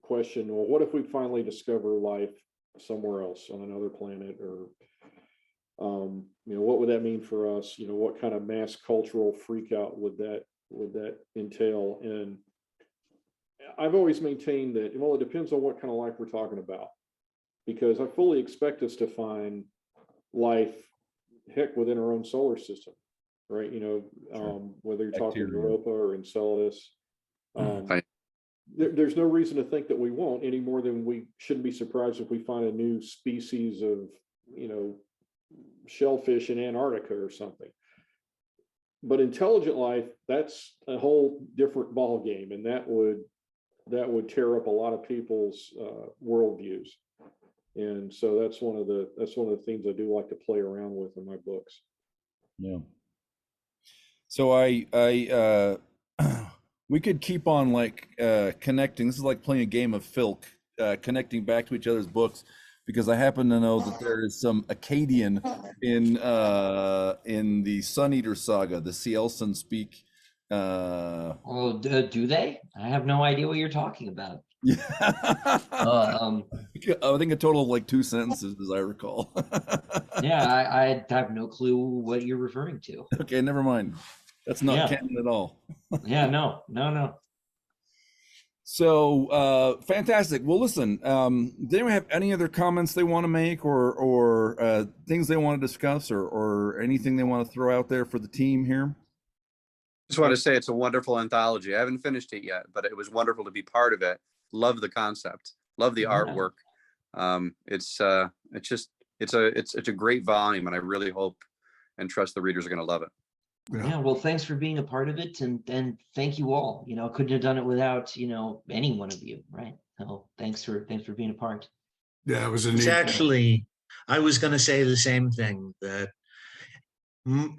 question, well, what if we finally discover life somewhere else on another planet, or what would that mean for us? What kind of mass cultural freak out would that entail? And I've always maintained that, well, it depends on what kind of life we're talking about, because I fully expect us to find life, heck, within our own solar system, right? Whether you're talking Europa or Enceladus, there's no reason to think that we won't, any more than we shouldn't be surprised if we find a new species of, shellfish in Antarctica or something. But intelligent life, that's a whole different ball game, and that would tear up a lot of people's worldviews. And so that's one of the things I do like to play around with in my books. Yeah. So I we could keep on connecting. This is like playing a game of Filk, connecting back to each other's books, because I happen to know that there is some Akkadian in the Sun Eater saga, the Cielson speak. Do they? I have no idea what you're talking about. Yeah. I think a total of 2 sentences, as I recall. Yeah, I have no clue what you're referring to. Okay, never mind. That's not canon at all. Yeah, no. So fantastic. Well, listen, does anyone have any other comments they want to make, or things they want to discuss, or anything they want to throw out there for the team here? Just want to say it's a wonderful anthology. I haven't finished it yet, but it was wonderful to be part of it. Love the concept. Love the artwork. It's a great volume, and I really hope and trust the readers are going to love it. Yeah, well, thanks for being a part of it, and thank you all. Couldn't have done it without any one of you, right? So thanks for being a part. Yeah, it was It's actually, I was going to say the same thing, that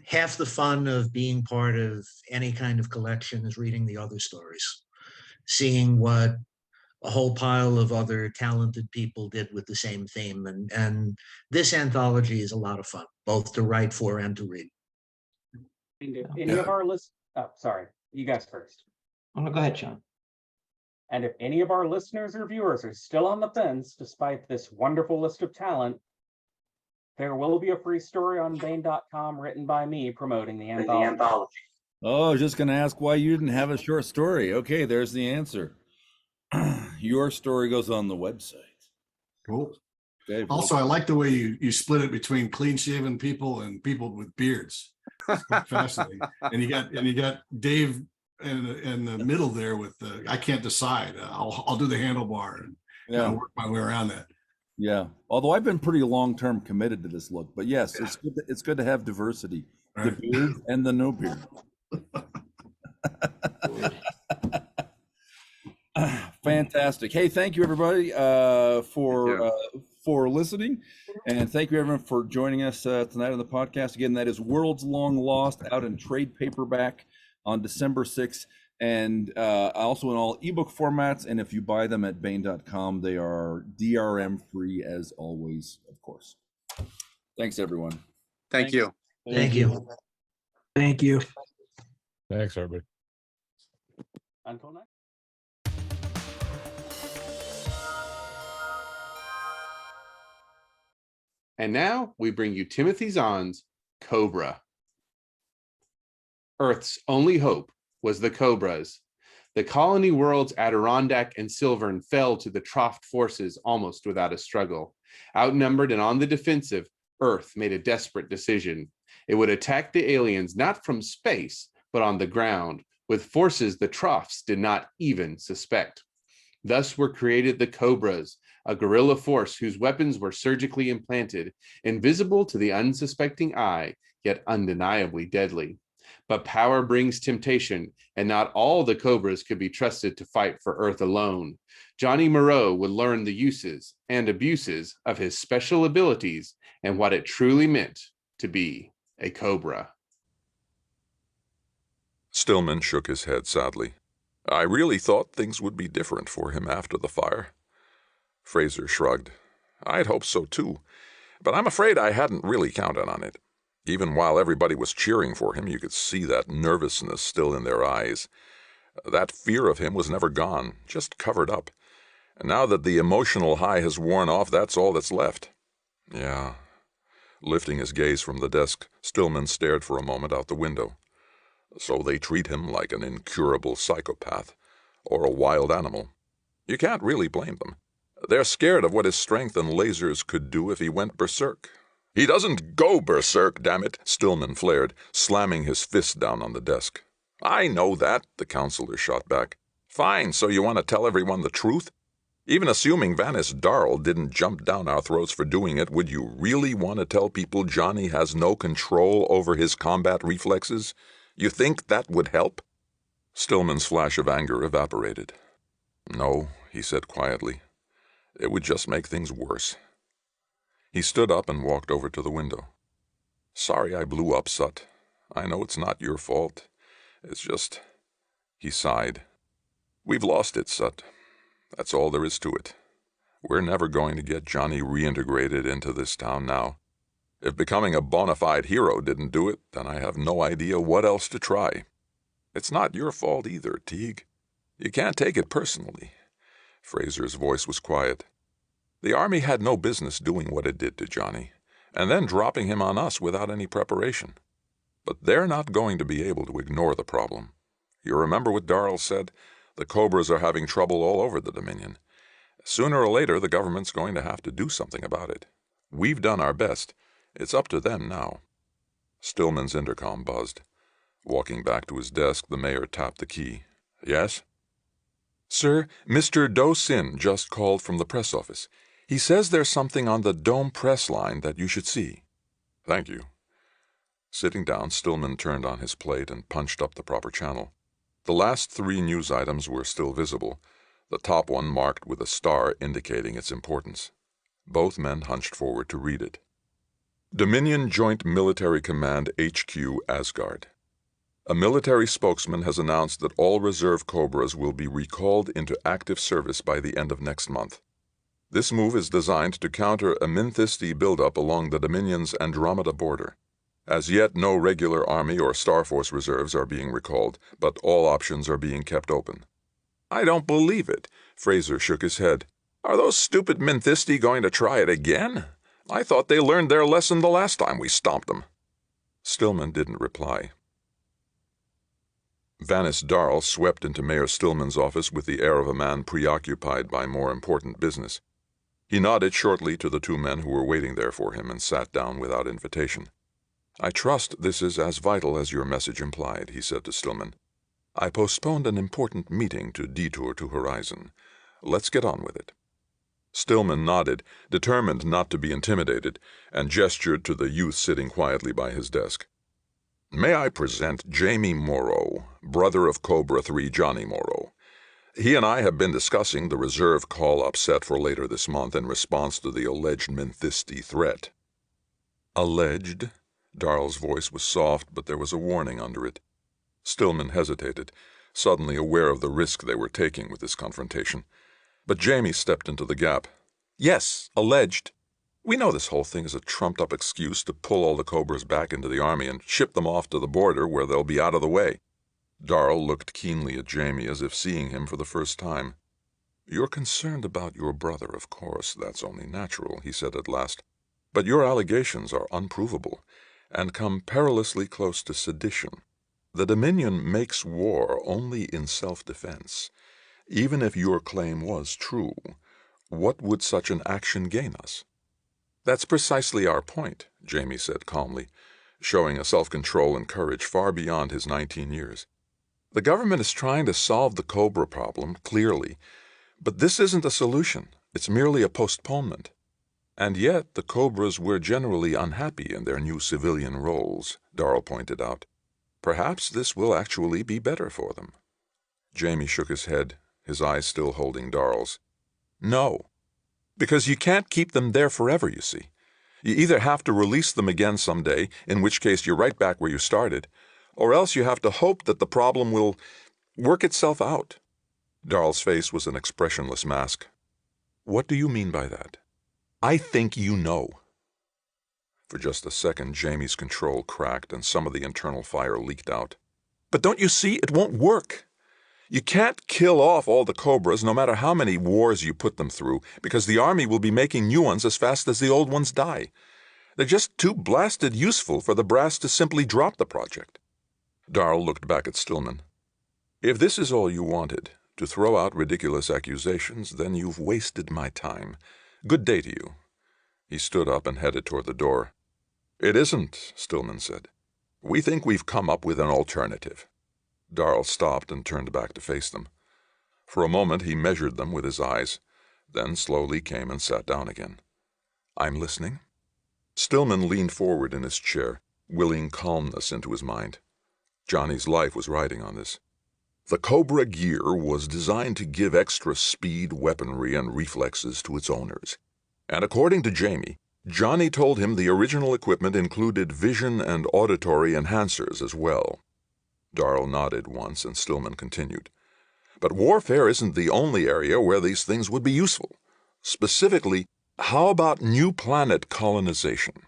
half the fun of being part of any kind of collection is reading the other stories, seeing what a whole pile of other talented people did with the same theme. And this anthology is a lot of fun, both to write for and to read. And if any of our sorry, you guys first. Oh, go ahead, Sean. And if any of our listeners or viewers are still on the fence, despite this wonderful list of talent, there will be a free story on Baen.com written by me promoting the anthology. Oh, I was just going to ask why you didn't have a short story. Okay, there's the answer. Your story goes on the website. Cool. Dave, also, I like the way you split it between clean-shaven people and people with beards. It's quite fascinating. And you got Dave in the middle there with the I can't decide. I'll do the handlebar and work my way around that. Yeah. Although I've been pretty long-term committed to this look, but yes, it's good to have diversity. Right. The beard and the no beard. Fantastic. Hey, thank you everybody for listening, and thank you everyone for joining us tonight on the podcast. Again, that is Worlds Long Lost, out in trade paperback on December 6th, and also in all ebook formats. And if you buy them at Baen.com, they are DRM free as always, of course. Thanks everyone. Thank you. Thank you. Thank you. Thanks, everybody. Until next. And now we bring you Timothy Zahn's Cobra. Earth's only hope was the Cobras. The colony worlds Adirondack and Silvern fell to the Troft forces almost without a struggle. Outnumbered and on the defensive, Earth made a desperate decision. It would attack the aliens not from space, but on the ground, with forces the Trofts did not even suspect. Thus were created the Cobras, a guerrilla force whose weapons were surgically implanted, invisible to the unsuspecting eye, yet undeniably deadly. But power brings temptation, and not all the Cobras could be trusted to fight for Earth alone. Johnny Moreau would learn the uses and abuses of his special abilities and what it truly meant to be a Cobra. Stillman shook his head sadly. I really thought things would be different for him after the fire. Fraser shrugged. I'd hoped so too, but I'm afraid I hadn't really counted on it. Even while everybody was cheering for him, you could see that nervousness still in their eyes. That fear of him was never gone, just covered up. And now that the emotional high has worn off, that's all that's left. Yeah. Lifting his gaze from the desk, Stillman stared for a moment out the window. So they treat him like an incurable psychopath, or a wild animal. You can't really blame them. They're scared of what his strength and lasers could do if he went berserk. He doesn't go berserk, damn it, Stillman flared, slamming his fist down on the desk. I know that, the counselor shot back. Fine, so you want to tell everyone the truth? Even assuming Vanis Darl didn't jump down our throats for doing it, would you really want to tell people Johnny has no control over his combat reflexes? You think that would help? Stillman's flash of anger evaporated. No, he said quietly. It would just make things worse. He stood up and walked over to the window. Sorry I blew up, Sut. I know it's not your fault. It's just... He sighed. We've lost it, Sut. That's all there is to it. We're never going to get Johnny reintegrated into this town now. If becoming a bona fide hero didn't do it, then I have no idea what else to try. It's not your fault either, Teague. You can't take it personally. Fraser's voice was quiet. The Army had no business doing what it did to Johnny, and then dropping him on us without any preparation. But they're not going to be able to ignore the problem. You remember what Darl said? The Cobras are having trouble all over the Dominion. Sooner or later, the government's going to have to do something about it. We've done our best. It's up to them now. Stillman's intercom buzzed. Walking back to his desk, the mayor tapped the key. Yes? Sir, Mr. Do Sin just called from the press office. He says there's something on the Dome press line that you should see. Thank you. Sitting down, Stillman turned on his plate and punched up the proper channel. The last 3 news items were still visible, the top one marked with a star indicating its importance. Both men hunched forward to read it. Dominion Joint Military Command HQ, Asgard. A military spokesman has announced that all reserve Cobras will be recalled into active service by the end of next month. This move is designed to counter a Minthisti buildup along the Dominion's Andromeda border. As yet, no regular Army or Star Force reserves are being recalled, but all options are being kept open. I don't believe it, Fraser shook his head. Are those stupid Minthisti going to try it again? I thought they learned their lesson the last time we stomped them. Stillman didn't reply. Vanis Darl swept into Mayor Stillman's office with the air of a man preoccupied by more important business. He nodded shortly to the 2 men who were waiting there for him and sat down without invitation. I trust this is as vital as your message implied, he said to Stillman. I postponed an important meeting to detour to Horizon. Let's get on with it. Stillman nodded, determined not to be intimidated, and gestured to the youth sitting quietly by his desk. May I present Jamie Morrow, brother of Cobra 3 Johnny Morrow. He and I have been discussing the reserve call-up set for later this month in response to the alleged Minthisti threat. Alleged? Darl's voice was soft, but there was a warning under it. Stillman hesitated, suddenly aware of the risk they were taking with this confrontation. But Jamie stepped into the gap. Yes, alleged. We know this whole thing is a trumped-up excuse to pull all the Cobras back into the Army and ship them off to the border where they'll be out of the way. Darl looked keenly at Jamie as if seeing him for the first time. You're concerned about your brother, of course. That's only natural, he said at last. But your allegations are unprovable and come perilously close to sedition. The Dominion makes war only in self-defense. Even if your claim was true, what would such an action gain us? That's precisely our point, Jamie said calmly, showing a self-control and courage far beyond his 19 years. The government is trying to solve the Cobra problem, clearly, but this isn't a solution. It's merely a postponement. And yet the Cobras were generally unhappy in their new civilian roles, Darl pointed out. Perhaps this will actually be better for them. Jamie shook his head, his eyes still holding Darl's. No, because you can't keep them there forever, you see. You either have to release them again someday, in which case you're right back where you started, or else you have to hope that the problem will work itself out. Darl's face was an expressionless mask. What do you mean by that? I think you know. For just a second, Jamie's control cracked and some of the internal fire leaked out. But don't you see? It won't work. You can't kill off all the Cobras, no matter how many wars you put them through, because the Army will be making new ones as fast as the old ones die. They're just too blasted useful for the brass to simply drop the project. Darl looked back at Stillman. If this is all you wanted, to throw out ridiculous accusations, then you've wasted my time. Good day to you. He stood up and headed toward the door. It isn't, Stillman said. We think we've come up with an alternative. Darl stopped and turned back to face them. For a moment he measured them with his eyes, then slowly came and sat down again. I'm listening. Stillman leaned forward in his chair, willing calmness into his mind. Johnny's life was riding on this. The Cobra gear was designed to give extra speed, weaponry, and reflexes to its owners. And according to Jamie, Johnny told him the original equipment included vision and auditory enhancers as well. Darl nodded once, and Stillman continued. But warfare isn't the only area where these things would be useful. Specifically, how about new planet colonization?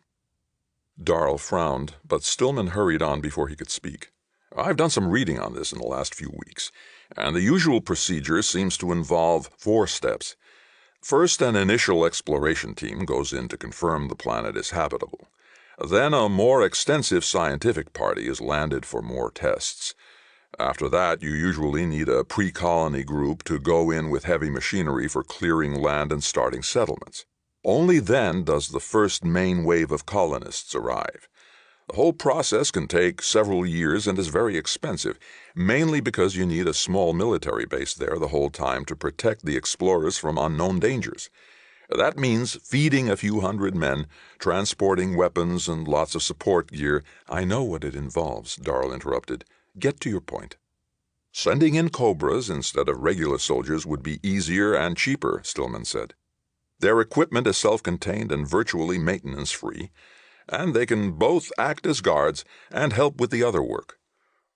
Darl frowned, but Stillman hurried on before he could speak. I've done some reading on this in the last few weeks, and the usual procedure seems to involve 4 steps. First, an initial exploration team goes in to confirm the planet is habitable. Then a more extensive scientific party is landed for more tests. After that, you usually need a pre-colony group to go in with heavy machinery for clearing land and starting settlements. Only then does the first main wave of colonists arrive. The whole process can take several years and is very expensive, mainly because you need a small military base there the whole time to protect the explorers from unknown dangers. That means feeding a few hundred men, transporting weapons, and lots of support gear. I know what it involves, Darl interrupted. Get to your point. Sending in Cobras instead of regular soldiers would be easier and cheaper, Stillman said. Their equipment is self-contained and virtually maintenance-free, and they can both act as guards and help with the other work.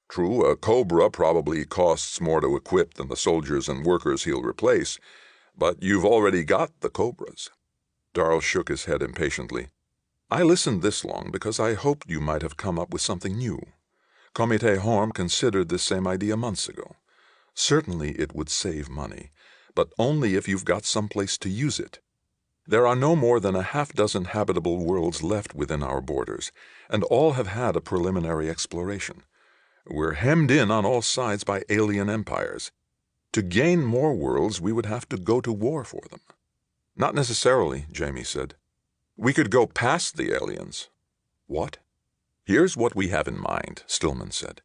True, a Cobra probably costs more to equip than the soldiers and workers he'll replace, but you've already got the Cobras. Darl shook his head impatiently. I listened this long because I hoped you might have come up with something new. Comité Horm considered this same idea months ago. Certainly it would save money, but only if you've got some place to use it. There are no more than a half-dozen habitable worlds left within our borders, and all have had a preliminary exploration. We're hemmed in on all sides by alien empires. To gain more worlds, we would have to go to war for them. Not necessarily, Jamie said. We could go past the aliens. What? Here's what we have in mind, Stillman said.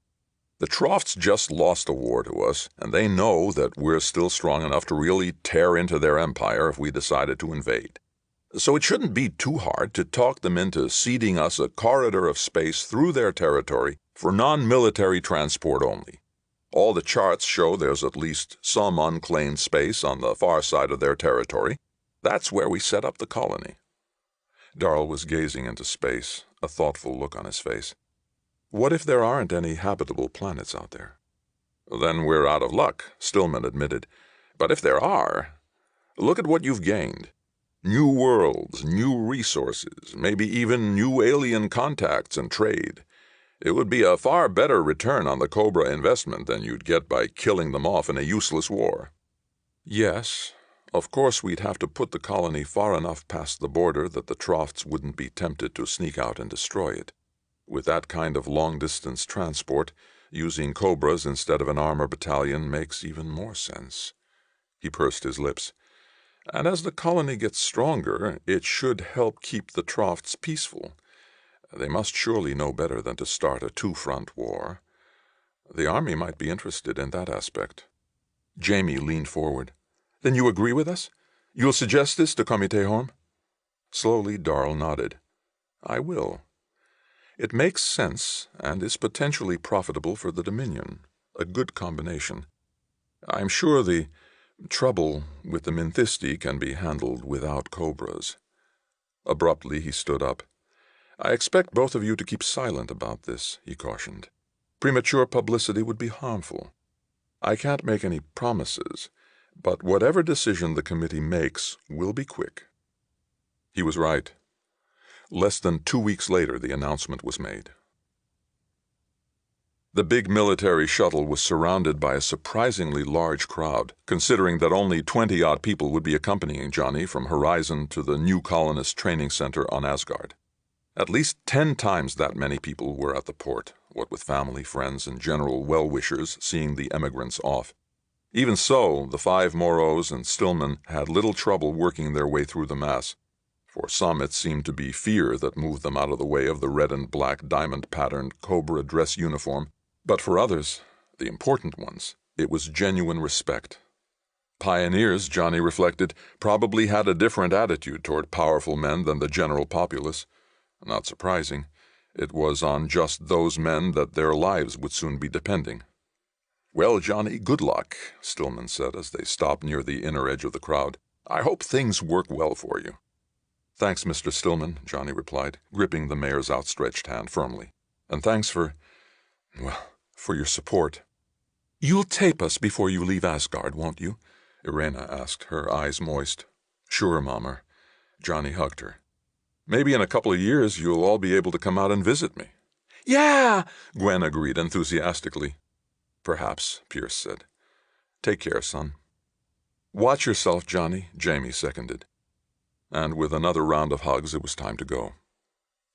The Trofts just lost a war to us, and they know that we're still strong enough to really tear into their empire if we decided to invade. So it shouldn't be too hard to talk them into ceding us a corridor of space through their territory for non-military transport only. All the charts show there's at least some unclaimed space on the far side of their territory. That's where we set up the colony. Darl was gazing into space, a thoughtful look on his face. What if there aren't any habitable planets out there? Then we're out of luck, Stillman admitted. But if there are, look at what you've gained. New worlds, new resources, maybe even new alien contacts and trade. It would be a far better return on the Cobra investment than you'd get by killing them off in a useless war. Yes, of course we'd have to put the colony far enough past the border that the Trofts wouldn't be tempted to sneak out and destroy it. With that kind of long-distance transport, using Cobras instead of an armor battalion makes even more sense. He pursed his lips. And as the colony gets stronger, it should help keep the Trofts peaceful. They must surely know better than to start a two-front war. The Army might be interested in that aspect. Jamie leaned forward. Then you agree with us? You'll suggest this to Comité Horm? Slowly, Darl nodded. I will. It makes sense and is potentially profitable for the Dominion, a good combination. I'm sure the trouble with the Minthisti can be handled without Cobras. Abruptly he stood up. I expect both of you to keep silent about this, he cautioned. Premature publicity would be harmful. I can't make any promises, but whatever decision the committee makes will be quick. He was right. Less than 2 weeks later, the announcement was made. The big military shuttle was surrounded by a surprisingly large crowd, considering that only 20-odd people would be accompanying Johnny from Horizon to the new colonist training center on Asgard. At least 10 times that many people were at the port, what with family, friends, and general well-wishers seeing the emigrants off. Even so, the 5 Moros and Stillman had little trouble working their way through the mass. For some, it seemed to be fear that moved them out of the way of the red and black diamond-patterned Cobra dress uniform. But for others, the important ones, it was genuine respect. Pioneers, Johnny reflected, probably had a different attitude toward powerful men than the general populace. Not surprising. It was on just those men that their lives would soon be depending. Well, Johnny, good luck, Stillman said as they stopped near the inner edge of the crowd. I hope things work well for you. Thanks, Mr. Stillman, Johnny replied, gripping the mayor's outstretched hand firmly. And thanks for your support. You'll tape us before you leave Asgard, won't you? Irena asked, her eyes moist. Sure, Mommer. Johnny hugged her. Maybe in a couple of years you'll all be able to come out and visit me. Yeah, Gwen agreed enthusiastically. Perhaps, Pierce said. Take care, son. Watch yourself, Johnny, Jamie seconded. And with another round of hugs, it was time to go.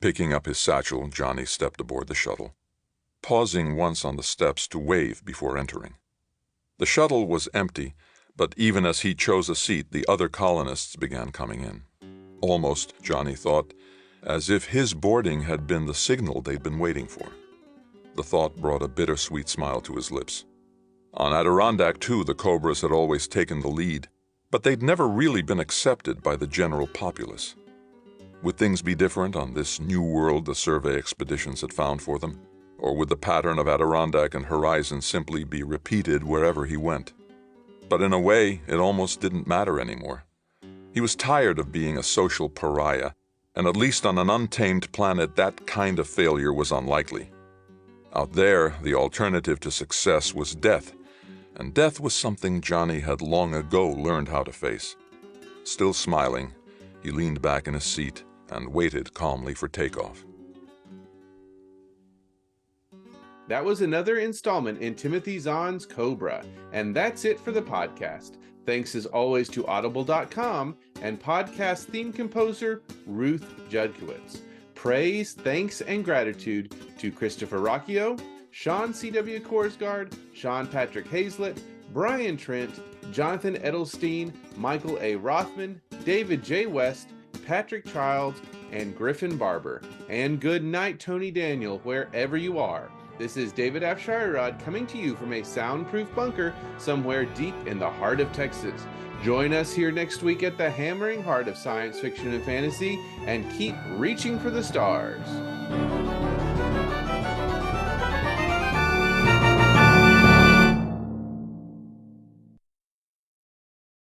Picking up his satchel, Johnny stepped aboard the shuttle, pausing once on the steps to wave before entering. The shuttle was empty, but even as he chose a seat, the other colonists began coming in. Almost, Johnny thought, as if his boarding had been the signal they'd been waiting for. The thought brought a bittersweet smile to his lips. On Adirondack, too, the Cobras had always taken the lead, but they'd never really been accepted by the general populace. Would things be different on this new world the survey expeditions had found for them? Or would the pattern of Adirondack and Horizon simply be repeated wherever he went? But in a way, it almost didn't matter anymore. He was tired of being a social pariah, and at least on an untamed planet, that kind of failure was unlikely. Out there, the alternative to success was death, and death was something Johnny had long ago learned how to face. Still smiling, he leaned back in his seat and waited calmly for takeoff. That was another installment in Timothy Zahn's Cobra, and that's it for the podcast. Thanks as always to Audible.com and podcast theme composer Ruth Judkowitz. Praise, thanks, and gratitude to Christopher Ruocchio, Sean C.W. Korsgaard, Sean Patrick Hazlett, Brian Trent, Jonathan Edelstein, Michael A. Rothman, David J. West, Patrick Childs, and Griffin Barber. And good night, Tony Daniel, wherever you are. This is David F. Shirerod coming to you from a soundproof bunker somewhere deep in the heart of Texas. Join us here next week at the hammering heart of science fiction and fantasy, and keep reaching for the stars.